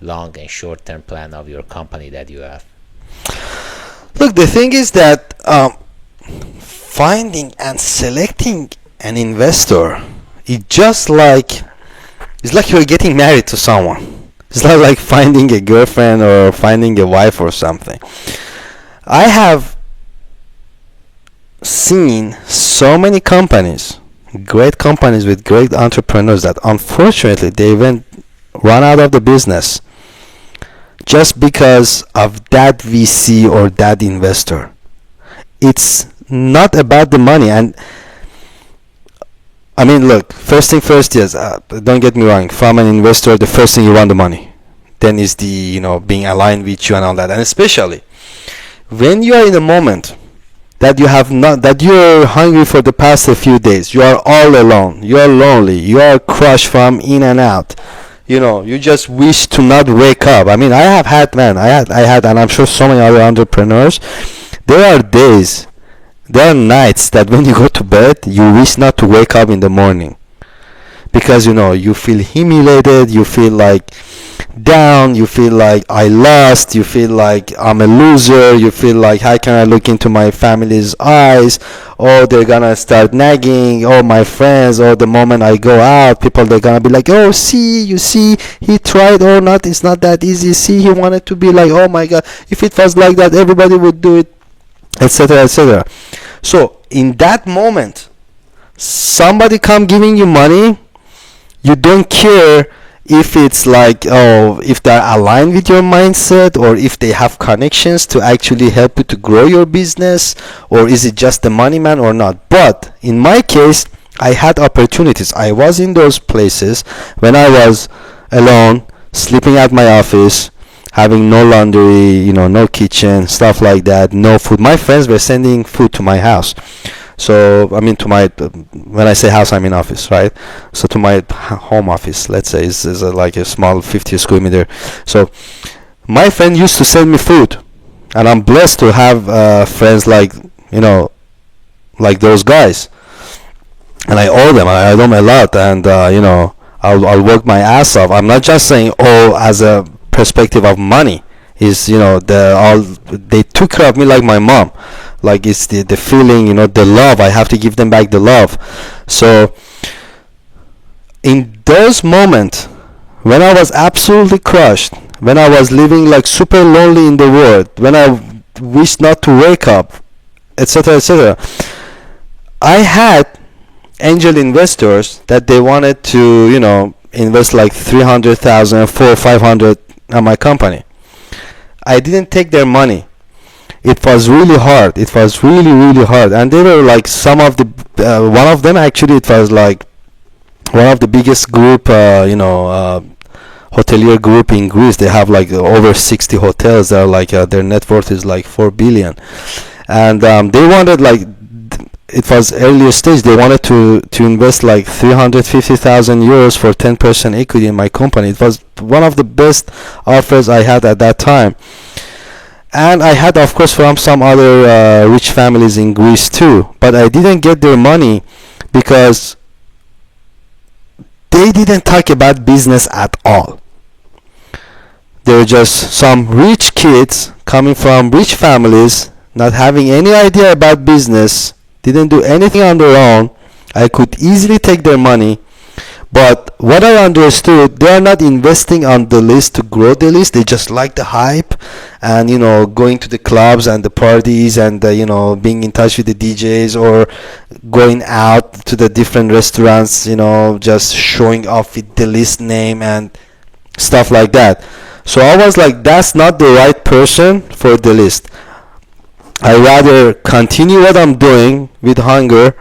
long and short term plan of your company that you have? Look, the thing is that finding and selecting an investor, it's like you're getting married to someone. It's not like finding a girlfriend or finding a wife or something. I have seen so many companies, great companies with great entrepreneurs, that unfortunately they went run out of the business just because of that VC or that investor. It's not about the money. And I mean, look, first thing first, yes, don't get me wrong. From an investor, the first thing you want the money. Then is the, being aligned with you and all that. And especially when you are in a moment that you have not, that you're hungry for the past a few days, you are all alone, you are lonely, you are crushed from in and out. You just wish to not wake up. I mean, I have had, man, I had, and I'm sure so many other entrepreneurs. There are days, there are nights that when you go to bed, you wish not to wake up in the morning because you feel humiliated, you feel like down, you feel like I lost, you feel like I'm a loser, you feel like how can I look into my family's eyes, oh they're gonna start nagging, oh my friends, oh the moment I go out people they're gonna be like, oh see, you see he tried or not, it's not that easy, see he wanted to be like, oh my god, if it was like that everybody would do it, etc., etc. So in that moment somebody come giving you money, you don't care if it's like, oh, if they're aligned with your mindset or if they have connections to actually help you to grow your business, or is it just the money man or not. But in my case, I had opportunities. I was in those places when I was alone, sleeping at my office, having no laundry, no kitchen, stuff like that, no food. My friends were sending food to my house. So I mean, to my, when I say house, I mean office, right? So to my home office, let's say, is like a small 50 square meter. So my friend used to send me food, and I'm blessed to have friends like, like those guys. And I owe them. I owe them a lot, and I'll work my ass off. I'm not just saying oh as a perspective of money. Is they took care of me like my mom. Like it's the feeling, the love. I have to give them back the love. So in those moments when I was absolutely crushed, when I was living like super lonely in the world, when I wished not to wake up, etc., etc., I had angel investors that they wanted to, invest like 300,000, 500 on my company. I didn't take their money. It was really hard. It was really, really hard. And they were like some of the, one of them actually, it was like one of the biggest group, hotelier group in Greece. They have like over 60 hotels. They're like, their net worth is like 4 billion. And they wanted like, it was earlier stage, they wanted to invest like 350,000 euros for 10% equity in my company. It was one of the best offers I had at that time. And I had, of course, from some other rich families in Greece too. But I didn't get their money because they didn't talk about business at all. They were just some rich kids coming from rich families, not having any idea about business, didn't do anything on their own. I could easily take their money. But what I understood, they are not investing on the list to grow the list. They just like the hype and, going to the clubs and the parties and, being in touch with the DJs or going out to the different restaurants, just showing off with the list name and stuff like that. So I was like, that's not the right person for the list. I rather continue what I'm doing with hunger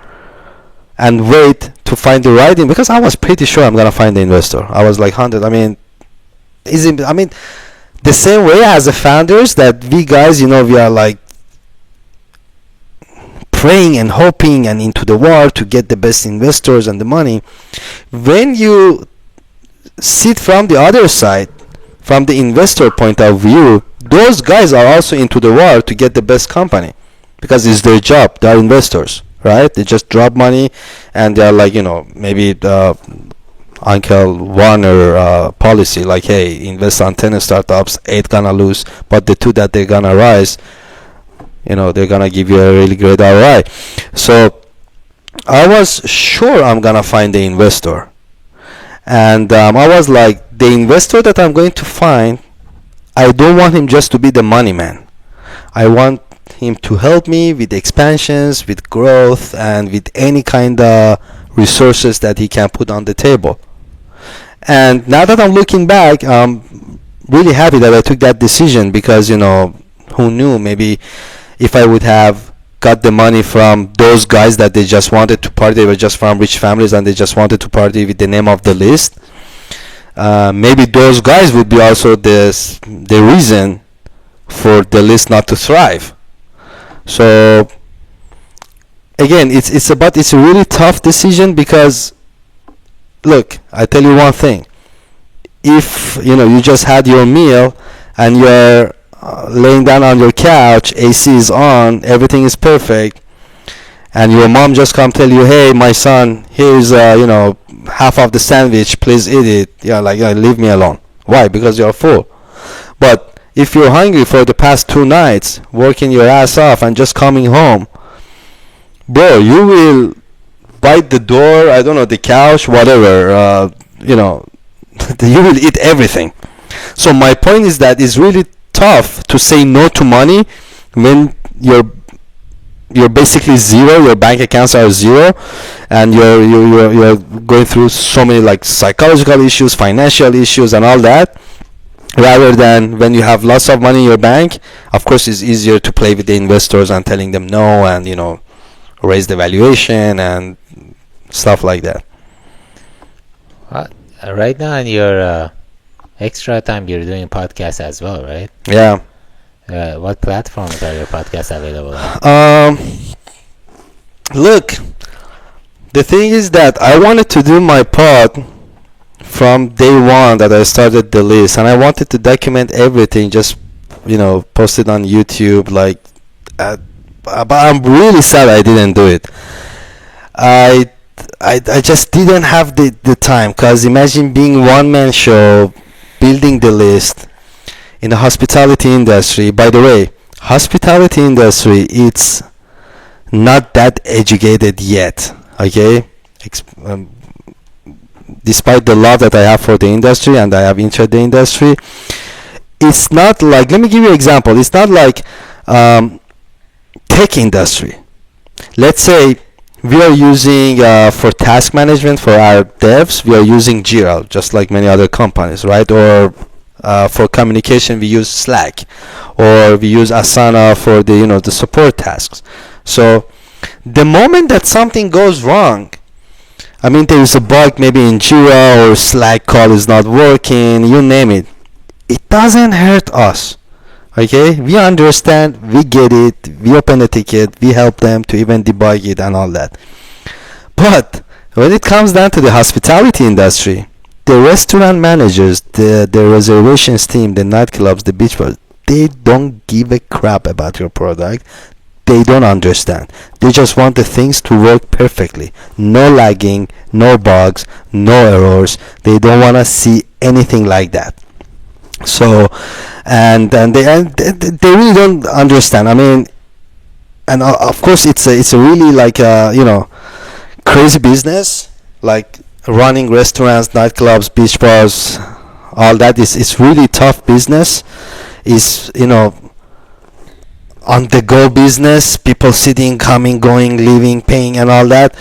and wait to find the right in, because I was pretty sure I'm gonna find the investor. I was like 100. I mean, the same way as the founders that we guys, we are like praying and hoping and into the war to get the best investors and the money. When you sit from the other side, from the investor point of view, those guys are also into the war to get the best company because it's their job. They are investors, right? They just drop money and they're like, maybe the Uncle Warner policy, like, hey, invest on 10 startups, 8 gonna lose, but the 2 that they're gonna rise, they're gonna give you a really great ROI. So I was sure I'm gonna find the investor. And I was like, the investor that I'm going to find, I don't want him just to be the money man. I want him to help me with expansions, with growth, and with any kind of resources that he can put on the table. And now that I'm looking back, I'm really happy that I took that decision because, who knew, maybe if I would have got the money from those guys that they just wanted to party. They were just from rich families and they just wanted to party with the name of the list. Maybe those guys would be also the reason for the list not to thrive. So again, it's a really tough decision because look, I tell you one thing. If you just had your meal and you're laying down on your couch, AC is on, everything is perfect, and your mom just come tell you, hey my son, here's half of the sandwich, please eat it. Yeah, like, leave me alone. Why? Because you're full. But if you're hungry for the past 2 nights, working your ass off and just coming home, bro, you will bite the door, I don't know, the couch, whatever, you will eat everything. So my point is that it's really tough to say no to money when you're basically zero, your bank accounts are zero, and you're going through so many like psychological issues, financial issues, and all that. Rather than when you have lots of money in your bank, of course it's easier to play with the investors and telling them no, and raise the valuation and stuff like that. Right now in your extra time, you're doing podcasts as well, right? Yeah. What platforms are your podcasts available on? Look, the thing is that I wanted to do my pod from day one that I started the list, and I wanted to document everything, just post it on YouTube, like. But I'm really sad I didn't do it. I just didn't have the time, because imagine being one-man show, building the list in the hospitality industry. By the way, hospitality industry, it's not that educated yet, okay? Despite the love that I have for the industry and I have entered the industry, it's not like, let me give you an example. It's not like tech industry. Let's say we are using for task management for our devs, we are using Jira, just like many other companies, right? Or for communication we use Slack, or we use Asana for the support tasks. So the moment that something goes wrong, I mean, there is a bug maybe in Jira, or Slack call is not working, you name it, it doesn't hurt us. Okay, we understand, we get it, we open a ticket, we help them to even debug it and all that. But when it comes down to the hospitality industry, the restaurant managers, the reservations team, the nightclubs, the beach bars, they don't give a crap about your product. They don't understand. They just want the things to work perfectly. No lagging, no bugs, no errors. They don't want to see anything like that. So, and they really don't understand. I mean, and of course it's a really like crazy business, like running restaurants, nightclubs, beach bars, all that is really tough business. Is on the go business, people sitting, coming, going, leaving, paying, and all that.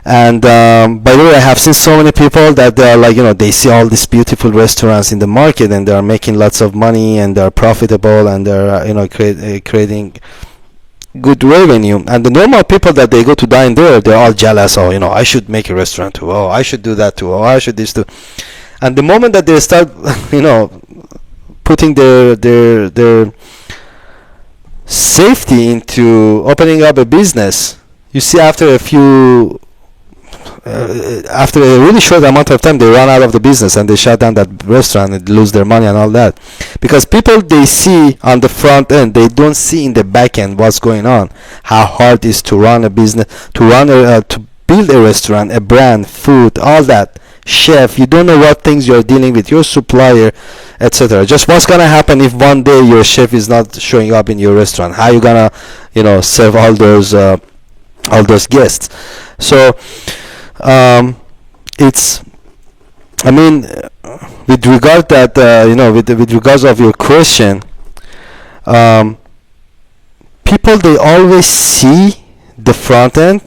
And by the way, I have seen so many people that they are like, they see all these beautiful restaurants in the market and they are making lots of money and they are profitable and they are creating good revenue. And the normal people that they go to dine there, they're all jealous. Oh, I should make a restaurant too. Oh, I should do that too. Oh, I should this too. And the moment that they start, putting their safety into opening up a business, you see after a really short amount of time, they run out of the business and they shut down that restaurant and lose their money and all that. Because people, they see on the front end, they don't see in the back end what's going on. How hard it is to run a business, to build a restaurant, a brand, food, all that. Chef, you don't know what things you're dealing with, your supplier, etc. Just what's gonna happen if one day your chef is not showing up in your restaurant? How you gonna, serve all those guests? So it's, I mean, with regard that with regards of your question, people, they always see the front end,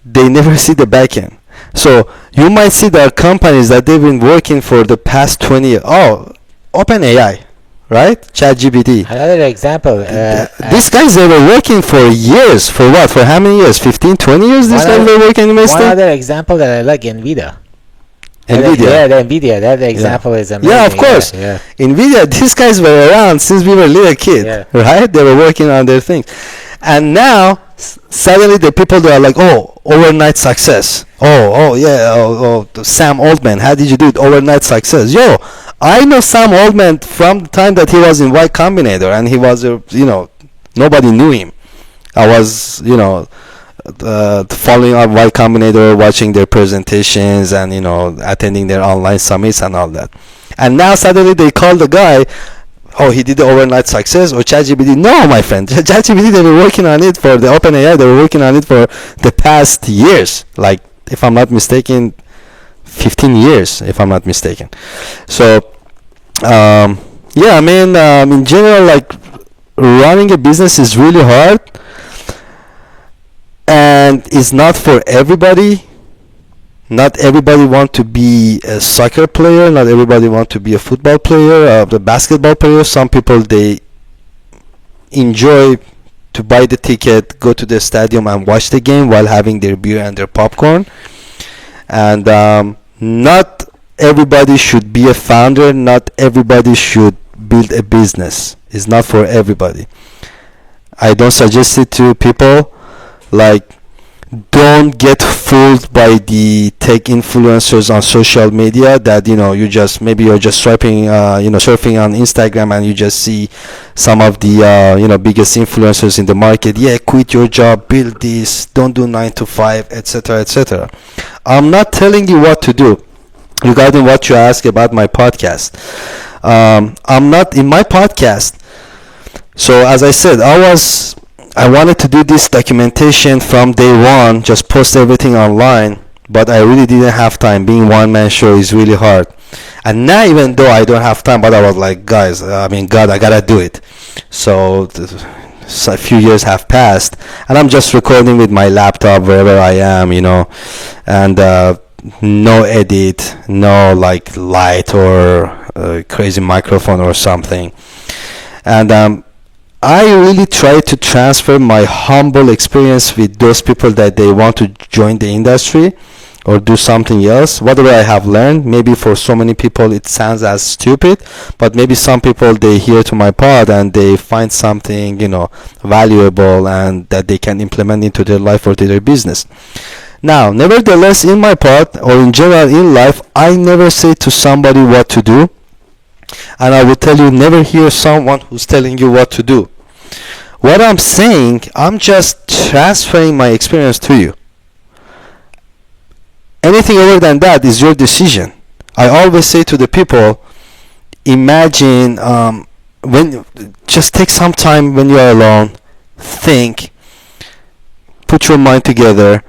they never see the back end. So you might see there are companies that they've been working for the past 20 years. Oh, OpenAI, right? ChatGPT. Another example, These guys, they were working for years. For what? For how many years? 15, 20 years? These one guys were other, working in this one thing? other example that I like, NVIDIA. NVIDIA. Yeah, the NVIDIA. That Yeah. example is amazing. Yeah, of course. Yeah, NVIDIA, these guys were around since we were little kid, yeah. right? They were working on their things. And now, suddenly the people, they are like, oh, overnight success. Oh, yeah, Sam Altman, how did you do it? Overnight success. Yo, I know Sam Altman from the time that he was in Y Combinator, and he was, nobody knew him. I was, following up Y Combinator, watching their presentations, and attending their online summits and all that. And now suddenly they call the guy, oh, he did the overnight success, or ChatGPT. No, my friend, ChatGPT, they were working on it for the OpenAI. They were working on it for the past years, like, if I'm not mistaken, 15 years, if I'm not mistaken. So, yeah, I mean, in general, like, running a business is really hard, and it's not for everybody. Not everybody want to be a soccer player. Not everybody want to be a football player, the basketball player. Some people, they enjoy to buy the ticket, go to the stadium and watch the game while having their beer and their popcorn. And not everybody should be a founder. Not everybody should build a business. It's not for everybody. I don't suggest it to people. Like, don't get fooled by the tech influencers on social media that you're just swiping surfing on Instagram, and you just see some of the biggest influencers in the market. Yeah, quit your job, build this, don't do 9 to 5, etc., etc. I'm not telling you what to do. Regarding what you asked about my podcast, I'm not in my podcast. So as I said, I wanted to do this documentation from day one, just post everything online, but I really didn't have time. Being one-man show is really hard. And now, even though I don't have time, but I was like, guys, God, I gotta do it. So a few years have passed, and I'm just recording with my laptop wherever I am, and no edit, no like light or crazy microphone or something. And I really try to transfer my humble experience with those people that they want to join the industry or do something else. Whatever I have learned, maybe for so many people it sounds as stupid, but maybe some people, they hear to my pod and they find something, valuable, and that they can implement into their life or to their business. Now, nevertheless, in my pod or in general in life, I never say to somebody what to do. And I will tell you, never hear someone who's telling you what to do. What I'm saying, I'm just transferring my experience to you. Anything other than that is your decision. I always say to the people, imagine just take some time when you're alone, think, put your mind together.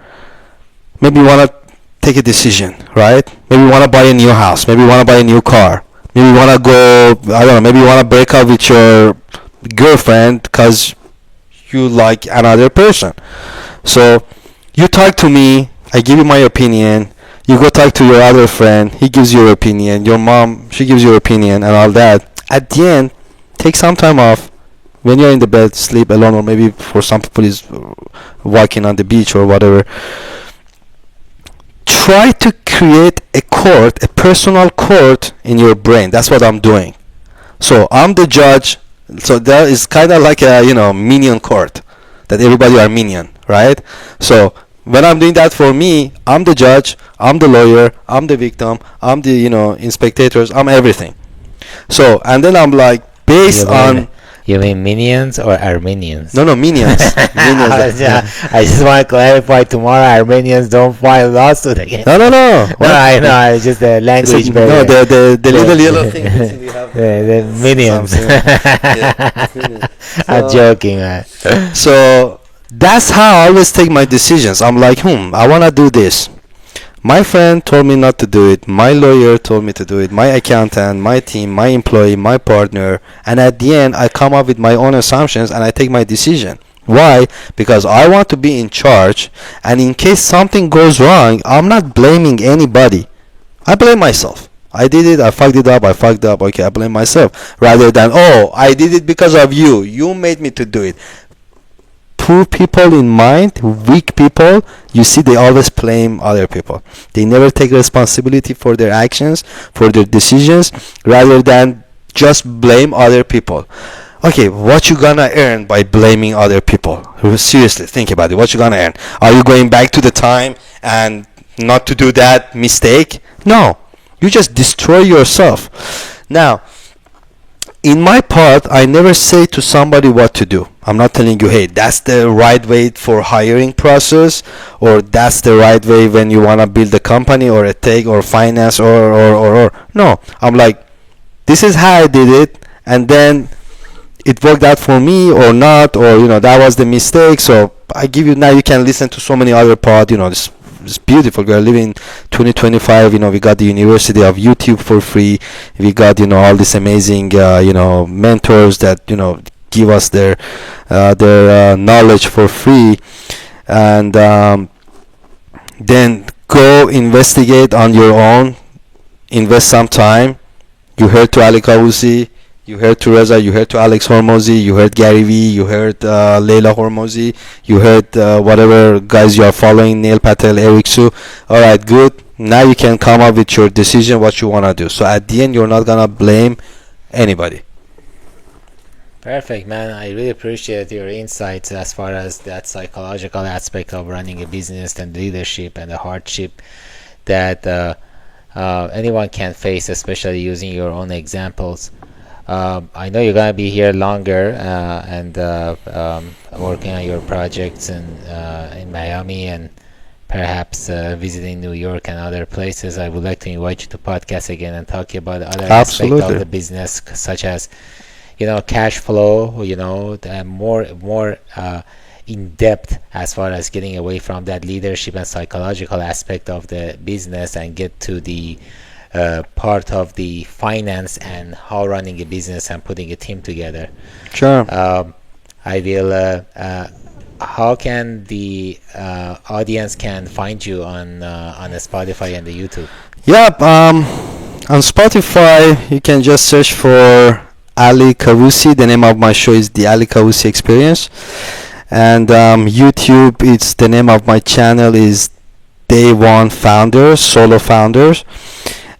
Maybe you want to take a decision, right? Maybe you want to buy a new house. Maybe you want to buy a new car. Maybe you want to go, I don't know, maybe you want to break up with your girlfriend because you like another person. So you talk to me, I give you my opinion. You go talk to your other friend, he gives you your opinion. Your mom, she gives you her opinion and all that. At the end, take some time off. When you're in the bed, sleep alone, or maybe for some people is walking on the beach or whatever. Try to create a court, a personal court in your brain. That's what I'm doing. So I'm the judge. So there is kind of like a minion court, that everybody are minion, right? So when I'm doing that for me, I'm the judge, I'm the lawyer, I'm the victim, I'm the inspectors, I'm everything. So and then I'm like, based on. You mean minions or Armenians? No, minions. Minions. Yeah, I just want to clarify, tomorrow Armenians don't file lawsuit again. No. No, I know, it's just the language No, barrier. the little yellow thing. The minions. I'm joking, man. So that's how I always take my decisions. I'm like, I want to do this. My friend told me not to do it. My lawyer told me to do it. My accountant, my team, my employee, my partner. And at the end, I come up with my own assumptions and I take my decision. Why? Because I want to be in charge. And in case something goes wrong, I'm not blaming anybody. I blame myself. I did it, I fucked it up, I fucked up, okay, I blame myself. Rather than, oh, I did it because of you. You made me to do it. Poor people in mind, weak people, you see, they always blame other people. They never take responsibility for their actions, for their decisions, rather than just blame other people. Okay, what you gonna earn by blaming other people? Seriously, think about it. What you gonna earn? Are you going back to the time and not to do that mistake? No, you just destroy yourself. Now, in my part, I never say to somebody what to do. I'm not telling you, hey, that's the right way for hiring process, or that's the right way when you wanna build a company or a tech or finance or. No, I'm like, this is how I did it, and then it worked out for me or not, or that was the mistake. So I give you, now you can listen to so many other pod. It's beautiful. We are living 2025. We got the University of YouTube for free. We got all these amazing mentors that give us their knowledge for free, and then go investigate on your own. Invest some time. You heard to Ali Kavoussi, you heard to Reza, you heard to Alex Hormozy, you heard Gary Vee, you heard Leila Hormozy, you heard whatever guys you are following, Neil Patel, Eric Su. Alright, good. Now you can come up with your decision what you want to do. So at the end, you're not going to blame anybody. Perfect, man. I really appreciate your insights as far as that psychological aspect of running a business and leadership and the hardship that anyone can face, especially using your own examples. I know you're gonna be here longer and working on your projects in Miami and perhaps visiting New York and other places. I would like to invite you to podcast again and talk about other aspects of the business, such as cash flow, the more in depth as far as getting away from that leadership and psychological aspect of the business and get to the part of the finance and how running a business and putting a team together. Sure. I will. How can the audience can find you on the Spotify and the YouTube? Yep. On Spotify, you can just search for Ali Kavoussi. The name of my show is The Ali Kavoussi Experience. And YouTube, it's the name of my channel is Day One Founders, Solo Founders.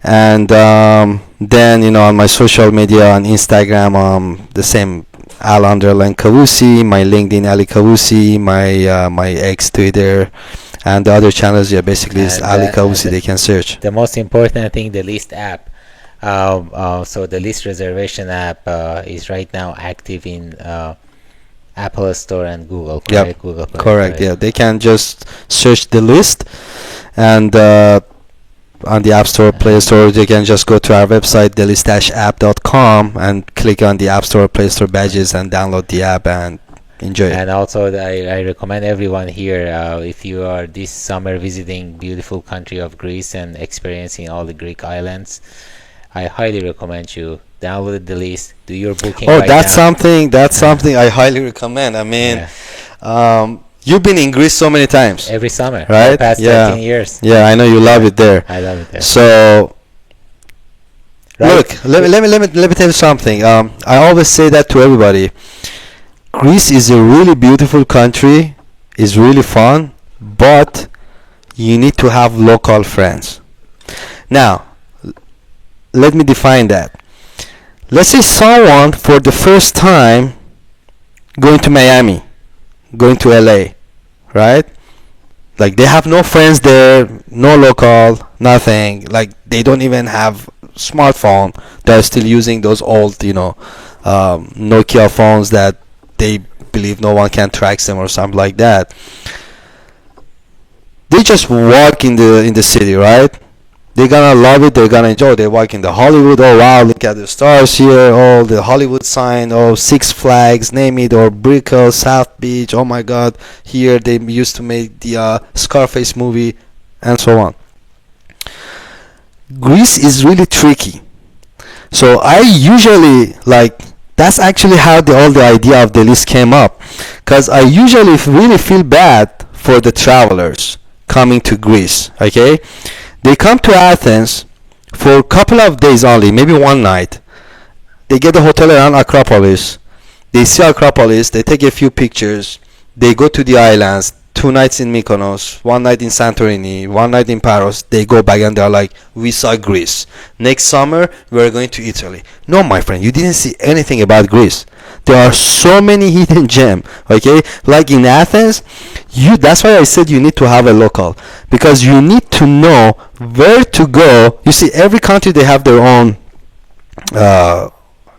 And then on my social media on Instagram, the same Al_Kavoussi, my LinkedIn Ali Kavoussi, my X Twitter, and the other channels. Yeah, basically it's Ali Kavoussi. They can search. The most important thing, the List app. So the List reservation app is right now active in Apple Store and Google. Correct? Yep. Google Play, correct. Right? Yeah, they can just search the List, and on the App Store, Play Store, they can just go to our website, thelist-app.com, and click on the App Store, Play Store badges and download the app and enjoy it. And also, I recommend everyone here, if you are this summer visiting beautiful country of Greece and experiencing all the Greek islands, I highly recommend you download the List, do your booking. Oh, that's something I highly recommend. I mean, you've been in Greece so many times. Every summer, right? For the past 13 years. Yeah, I know you love it there. I love it there. So, right. Look, let me tell you something. I always say that to everybody. Greece is a really beautiful country. It's really fun, but you need to have local friends. Now, let me define that. Let's say someone for the first time going to Miami, going to LA, right? Like they have no friends there, no local, nothing. Like they don't even have smartphone. They're still using those old, Nokia phones that they believe no one can track them or something like that. They just walk in the city, right? They're gonna love it. They're gonna enjoy. They walk in the Hollywood. Oh wow, look at the stars here. Oh, the Hollywood sign. Oh, Six Flags, name it, or Brickell, South Beach. Oh my God, here they used to make the Scarface movie, and so on. Greece is really tricky. So I usually that's actually how all the idea of the list came up, because I usually really feel bad for the travelers coming to Greece. Okay. They come to Athens, for a couple of days only, maybe one night. They get a hotel around Acropolis. They see Acropolis. They take a few pictures. They go to the islands. 2 nights in Mykonos, 1 night in Santorini, 1 night in Paros. They go back and they're like, we saw Greece. Next summer, we're going to Italy. No, my friend, you didn't see anything about Greece. There are so many hidden gems, okay? Like in Athens, that's why I said you need to have a local, because you need to know where to go. You see, every country, they have their own uh,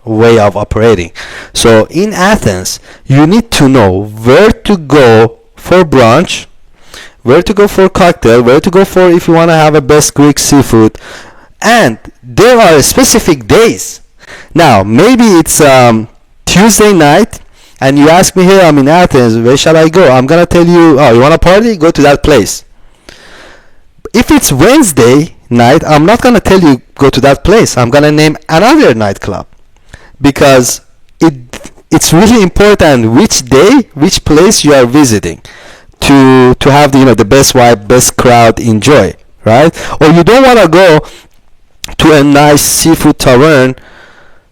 way of operating. So in Athens, you need to know where to go for brunch, where to go for cocktail, where to go for if you want to have a best Greek seafood, and there are specific days. Now maybe it's Tuesday night, and you ask me, here I'm in Athens, where shall I go? I'm gonna tell you, oh, you want to party? Go to that place. If it's Wednesday night, I'm not gonna tell you go to that place. I'm gonna name another nightclub, because it's really important which day, which place you are visiting, to have the the best vibe, best crowd, enjoy, right? Or you don't want to go to a nice seafood tavern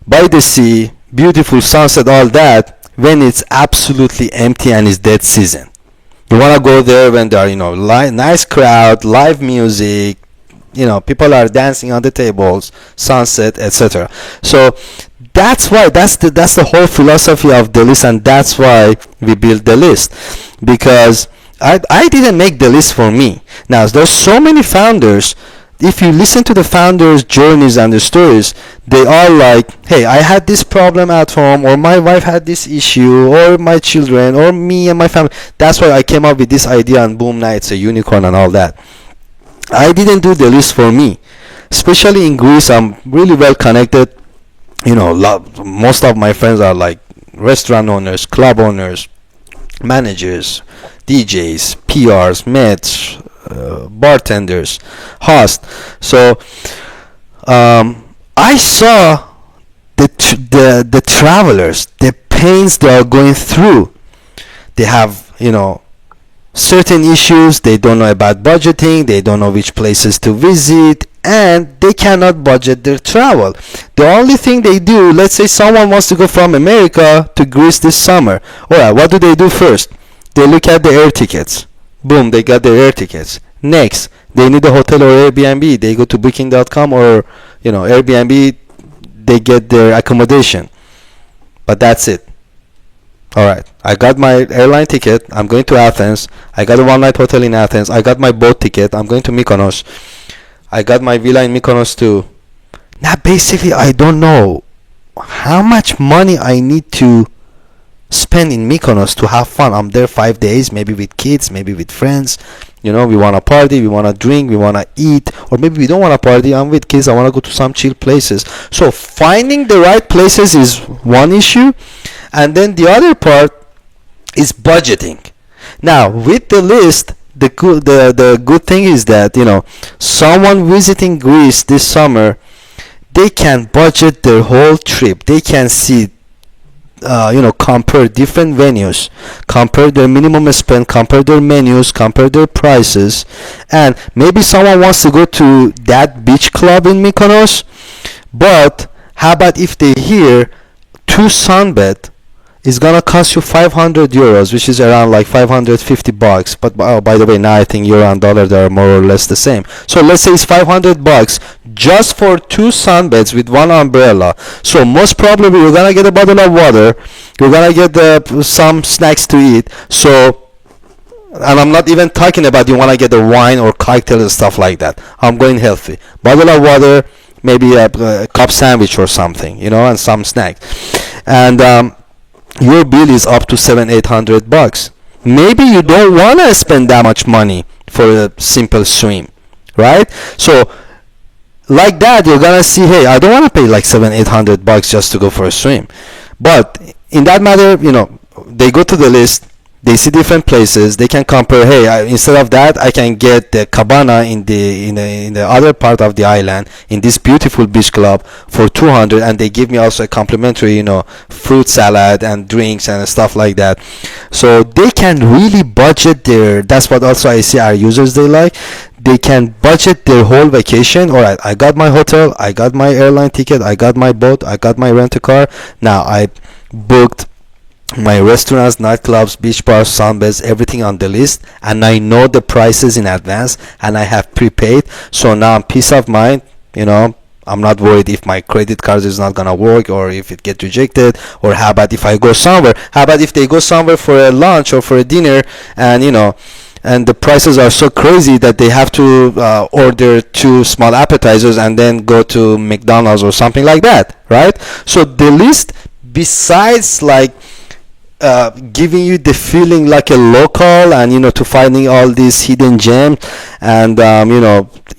by the sea, beautiful sunset, all that, when it's absolutely empty and it's dead season. You want to go there when there are nice crowd, live music, people are dancing on the tables, sunset, etc. So that's the whole philosophy of the list, and that's why we built the list, because I didn't make the list for me. Now there's so many founders. If you listen to the founders' journeys and the stories, they are like, hey, I had this problem at home, or my wife had this issue, or my children, or me and my family. That's why I came up with this idea, and boom, now it's a unicorn and all that. I didn't do the list for me. Especially in Greece, I'm really well connected. Most of my friends are like restaurant owners, club owners, managers, DJs, PRs, mets, bartenders, hosts. So I saw the travelers, the pains they are going through. They have certain issues. They don't know about budgeting. They don't know which places to visit, and they cannot budget their travel. The only thing they do, let's say someone wants to go from America to Greece this summer. Alright, what do they do first? They look at the air tickets. Boom, they got their air tickets. Next, they need a hotel or Airbnb. They go to booking.com or Airbnb. They get their accommodation. But that's it. Alright, I got my airline ticket. I'm going to Athens. I got a 1 night hotel in Athens. I got my boat ticket. I'm going to Mykonos. I got my villa in Mykonos too. Now basically I don't know how much money I need to spend in Mykonos to have fun. I'm there 5 days, maybe with kids, maybe with friends. We want to party, we want to drink, we want to eat, or maybe we don't want to party. I'm with kids, I want to go to some chill places. So finding the right places is one issue, and then the other part is budgeting. Now with the list, the good thing is that someone visiting Greece this summer, they can budget their whole trip. They can see compare different venues, compare their minimum spend, compare their menus, compare their prices. And maybe someone wants to go to that beach club in Mykonos, but how about if they hear 2 sunbed is gonna cost you 500 euros, which is around like 550 bucks. But by the way, now I think euro and dollar, they are more or less the same. So let's say it's 500 bucks just for 2 sunbeds with one umbrella. So most probably you're gonna get a bottle of water, you're gonna get some snacks to eat. So, and I'm not even talking about you wanna get a wine or cocktail and stuff like that. I'm going healthy. Bottle of water, maybe a cup sandwich or something, and some snacks. And your bill is up to 700-800 bucks. Maybe you don't want to spend that much money for a simple swim, right? So like that, you're gonna see, hey, I don't want to pay like 700-800 bucks just to go for a swim. But in that matter, they go to the list, they see different places, they can compare. Hey, instead of that, I can get the cabana in the other part of the island in this beautiful beach club for 200, and they give me also a complimentary fruit salad and drinks and stuff like that. So they can really budget their. That's what also I see our users, they like. they can budget their whole vacation. All right, I got my hotel, I got my airline ticket, I got my boat, I got my rent a car. Now I booked my restaurants, nightclubs, beach bars, sunbeds, everything on the list, and I know the prices in advance, and I have prepaid. So now I'm peace of mind. I'm not worried if my credit card is not gonna work or if it get rejected. Or how about if I go somewhere? How about if they go somewhere for a lunch or for a dinner, and and the prices are so crazy that they have to order two small appetizers and then go to McDonald's or something like that, right? So the list, besides like giving you the feeling like a local, and to finding all these hidden gems, and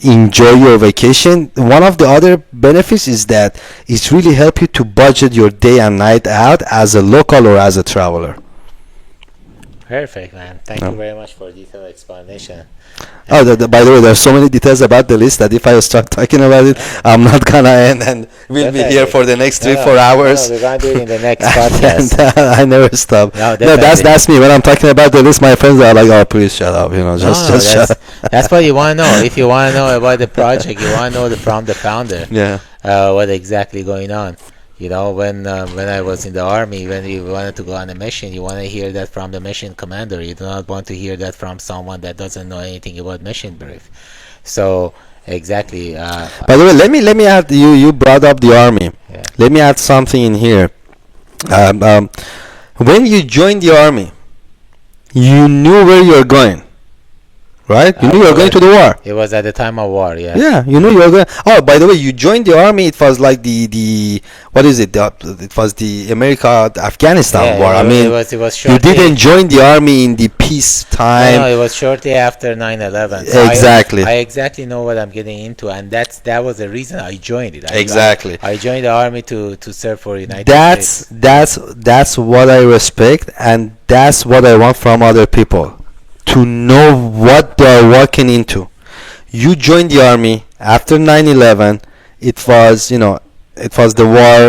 enjoy your vacation, one of the other benefits is that it's really help you to budget your day and night out as a local or as a traveler. Perfect, man. Thank Yeah. you very much for detailed explanation. Oh, by the way, there's so many details about the list that if I start talking about it, I'm not gonna end, and we'll be here Definitely. for the next No, 3-4 no, hours. we're gonna do it in the next And podcast. I never stop. No, No, definitely. that's me. When I'm talking about the list, my friends are like, "Oh, please shut up," just No, shut up. that's what you want to know. If you want to know about the project, you want to know from the founder Yeah. what exactly going on. When I was in the army, when you wanted to go on a mission, you want to hear that from the mission commander. You do not want to hear that from someone that doesn't know anything about mission brief. So exactly, By the way, let me add. You brought up the army. yeah. Let me add something in here. Um, um, when you joined the army, you knew where you're going, right? You knew you were going to the war. It was at the time of war. Yeah. Yeah, you knew you were going. Oh, by the way, you joined the army. It was like the what is it? It was the Afghanistan Yeah, war. I mean, it was you shortly. didn't join the army in the peace No, time. it was shortly after 9/11. Exactly. I exactly know what I'm getting into, and that was the reason I joined it. Exactly. I joined the army to serve for United That's States. that's what I respect, and that's what I want from other people, to know what they're walking into. You joined the army after 9/11. It was it was the war,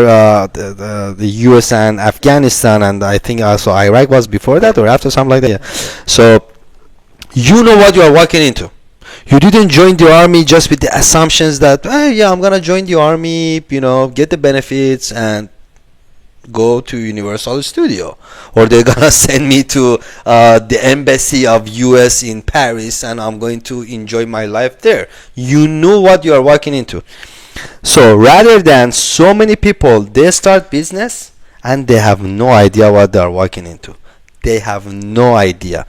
the US and Afghanistan, and I think also Iraq was before that or after, something like that. Yeah. So you know what you are walking into. You didn't join the army just with the assumptions that, hey, yeah, I'm gonna join the army, get the benefits and go to Universal Studio, or they're gonna send me to the embassy of US in Paris and I'm going to enjoy my life there. You know what you are walking into. So rather than so many people, they start business and they have no idea what they are walking into. They have no idea.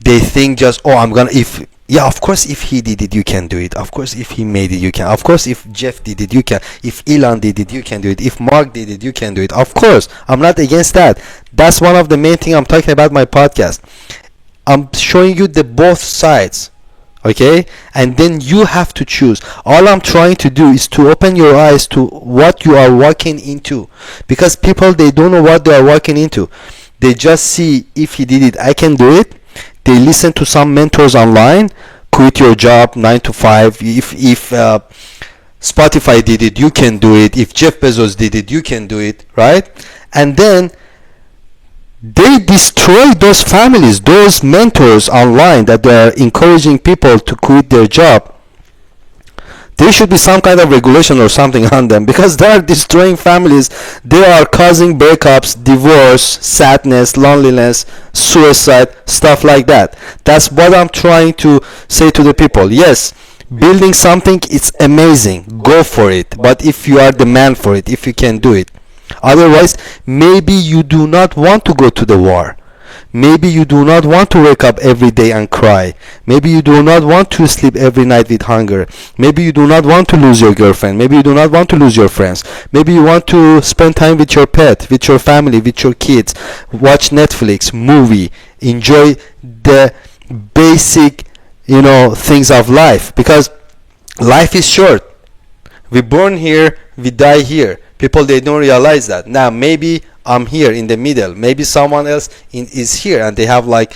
They think just, oh, I'm gonna, if yeah, of course, if he did it, you can do it. Of course, if he made it, you can. Of course, if Jeff did it, you can. If Elon did it, you can do it. If Mark did it, you can do it. Of course, I'm not against that. That's one of the main thing I'm talking about my podcast. I'm showing you the both sides, okay? And then you have to choose. All I'm trying to do is to open your eyes to what you are walking into, because people, they don't know what they are walking into. They just see, if he did it, I can do it. They listen to some mentors online. Quit your job 9 to 5. If Spotify did it, you can do it. If Jeff Bezos did it, you can do it, right? And then they destroy those families, those mentors online that they are encouraging people to quit their job. There should be some kind of regulation or something on them, because they are destroying families. They are causing breakups, divorce, sadness, loneliness, suicide, stuff like that. That's what I'm trying to say to the people. Yes, building something, it's amazing. Go for it. But if you are the man for it, if you can do it. Otherwise, maybe you do not want to go to the war. Maybe you do not want to wake up every day and cry. Maybe you do not want to sleep every night with hunger. Maybe you do not want to lose your girlfriend. Maybe you do not want to lose your friends. Maybe you want to spend time with your pet, with your family, with your kids. Watch Netflix, movie, enjoy the basic, things of life. Because life is short. We born here, we die here. People, they don't realize that. Now, maybe I'm here in the middle. Maybe someone else is here and they have like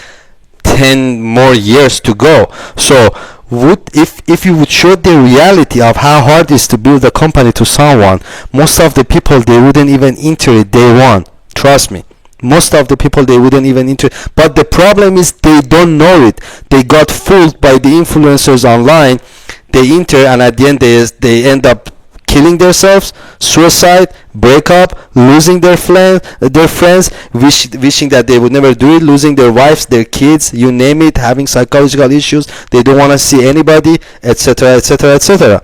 10 more years to go. So, if you would show the reality of how hard it is to build a company to someone, most of the people, they wouldn't even enter it day one. Trust me. Most of the people, they wouldn't even but the problem is they don't know it. They got fooled by the influencers online. They enter, and at the end they end up killing themselves, suicide, break up, losing their friends, wishing that they would never do it, losing their wives, their kids, you name it, having psychological issues, they don't want to see anybody, etc., etc., etc.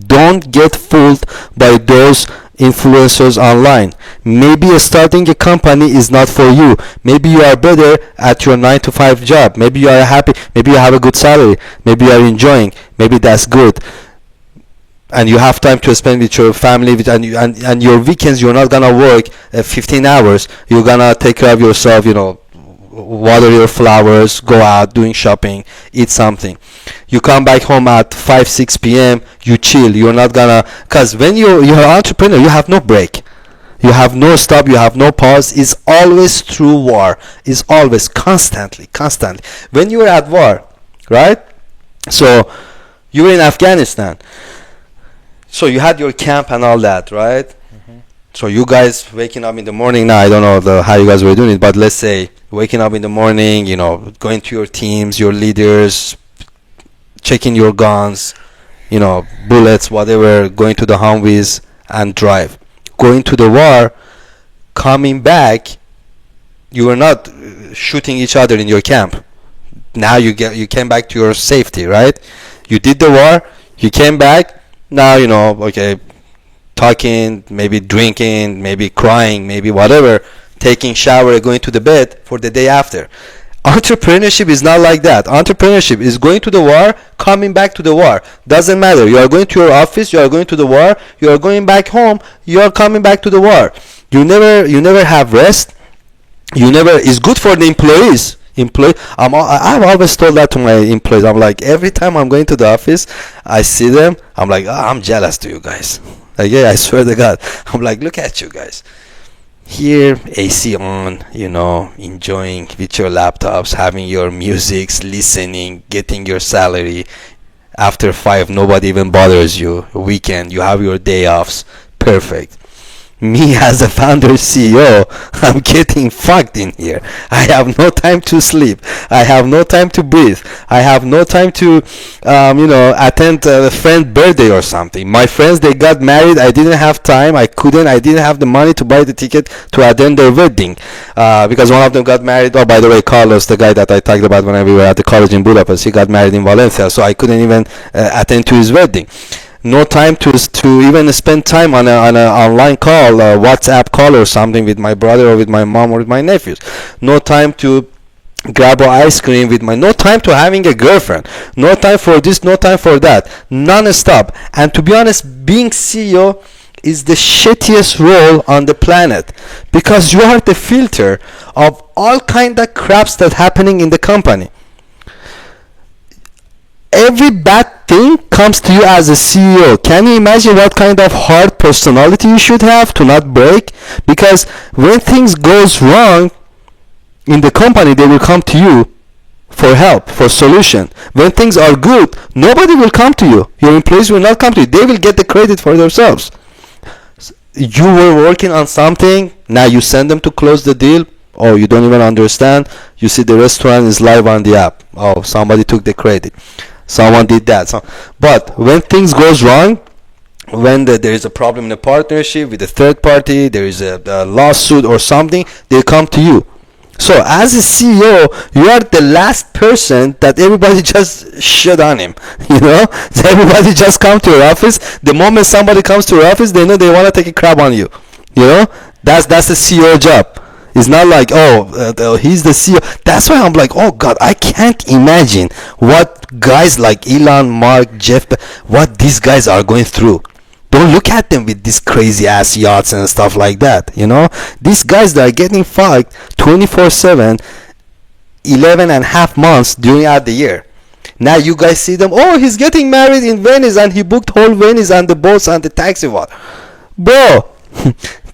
Don't get fooled by those influencers online. Maybe starting a company is not for you. Maybe you are better at your 9 to 5 job. Maybe you are happy. Maybe you have a good salary. Maybe you are enjoying. Maybe that's good. And you have time to spend with your family, and your weekends you're not gonna work 15 hours. You're gonna take care of yourself, water your flowers, go out doing shopping, eat something. You come back home at 5 6 p.m. You chill. You're not gonna, because when you're an entrepreneur, you have no break, you have no stop, you have no pause. It's always through war. It's always constantly when you're at war, right? So you were in Afghanistan, so you had your camp and all that, right? Mm-hmm. So you guys waking up in the morning. Now I don't know how you guys were doing it, but let's say waking up in the morning, going to your teams, your leaders, checking your guns, bullets, whatever, going to the Humvees and drive, going to the war, coming back. You were not shooting each other in your camp. Now you came back to your safety, right? You did the war, you came back. Now okay, talking, maybe drinking, maybe crying, maybe whatever, taking shower, going to the bed for the day after. Entrepreneurship is not like that. Entrepreneurship is going to the war, coming back to the war. Doesn't matter. You are going to your office, you are going to the war, you are going back home, you are coming back to the war. You never have rest. It's good for the employees. I've always told that to my employees. I'm like, every time I'm going to the office, I see them, I'm like, I'm jealous to you guys. Like, yeah, I swear to God. I'm like, look at you guys here, AC on, enjoying with your laptops, having your musics, listening, getting your salary. After 5, nobody even bothers you. Weekend, you have your day offs. Perfect. Me as a founder CEO, I'm getting fucked in here. I have no time to sleep. I have no time to breathe. I have no time to attend a friend's birthday or something. My friends, they got married. I didn't have time. I didn't have the money to buy the ticket to attend their wedding, because one of them got married. Oh, by the way, Carlos, the guy that I talked about when we were at the college in Budapest, he got married in Valencia, so I couldn't even attend to his wedding. No time to even spend time on an online call, a WhatsApp call or something with my brother or with my mom or with my nephews. No time to grab an ice cream with no time to having a girlfriend. No time for this, no time for that. Non-stop. And to be honest, being CEO is the shittiest role on the planet, because you are the filter of all kind of craps that happening in the company. Every bad thing comes to you as a CEO. Can you imagine what kind of hard personality you should have to not break? Because when things goes wrong in the company, they will come to you for help, for solution. When things are good, nobody will come to you. Your employees will not come to you. They will get the credit for themselves. You were working on something, now you send them to close the deal. Oh, you don't even understand. You see the restaurant is live on the app. Oh, somebody took the credit. Someone did that. But when things goes wrong, when there is a problem in a partnership with a third party, there is a lawsuit or something, they come to you. So as a CEO, you are the last person that everybody just shit on him. So everybody just come to your office. The moment somebody comes to your office, they know they want to take a crap on you. That's the CEO job. It's not like, he's the CEO. That's why I'm like, oh God, I can't imagine what guys like Elon, Mark, Jeff, what these guys are going through. Don't look at them with these crazy ass yachts and stuff like that. These guys that are getting fucked 24/7, 11 and a half months during the year. Now you guys see them, oh, he's getting married in Venice and he booked whole Venice and the boats and the taxi. Bro,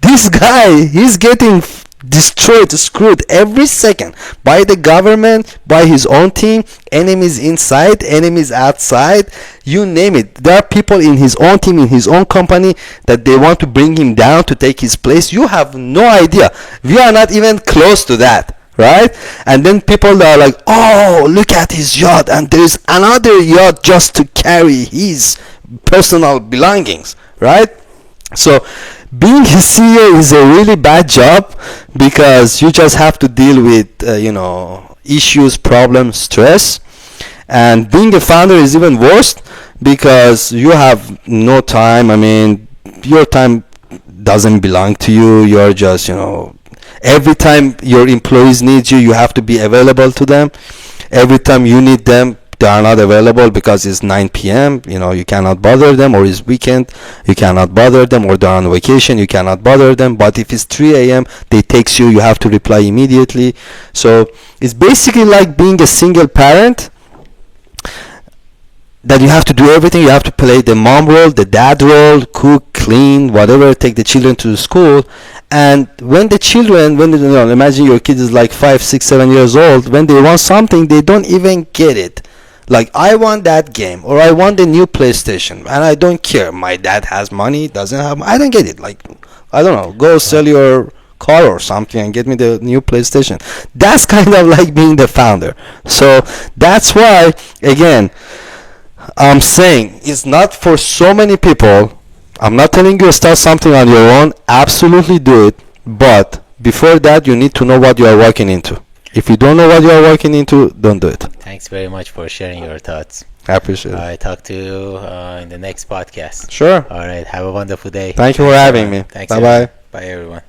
this guy, he's getting destroyed, screwed every second by the government, by his own team, enemies inside, enemies outside, you name it. There are people in his own team, in his own company, that they want to bring him down to take his place. You have no idea. We are not even close to that, right? And then people are like, oh, look at his yacht, and there's another yacht just to carry his personal belongings, right? So being a CEO is a really bad job, because you just have to deal with issues, problems, stress. And being a founder is even worse, because you have no time. I mean, your time doesn't belong to you. You're just, every time your employees need you, you have to be available to them. Every time you need them, they are not available because it's 9 p.m. You cannot bother them, or it's weekend, you cannot bother them, or they're on vacation, you cannot bother them. But if it's 3 a.m., they text you, you have to reply immediately. So it's basically like being a single parent, that you have to do everything. You have to play the mom role, the dad role, cook, clean, whatever, take the children to the school. And when the children, imagine your kid is like 5, 6, 7 years old, when they want something, they don't even get it. Like, I want that game, or I want the new PlayStation, and I don't care. My dad has money, doesn't have. I don't get it. Like, I don't know. Go sell your car or something and get me the new PlayStation. That's kind of like being the founder. So that's why, again, I'm saying it's not for so many people. I'm not telling you to start something on your own. Absolutely do it. But before that, you need to know what you are walking into. If you don't know what you are walking into, don't do it. Thanks very much for sharing your thoughts. I appreciate it. I talk to you in the next podcast. Sure. All right. Have a wonderful day. Thank you for having me. Thanks. Bye-bye. Bye, everyone.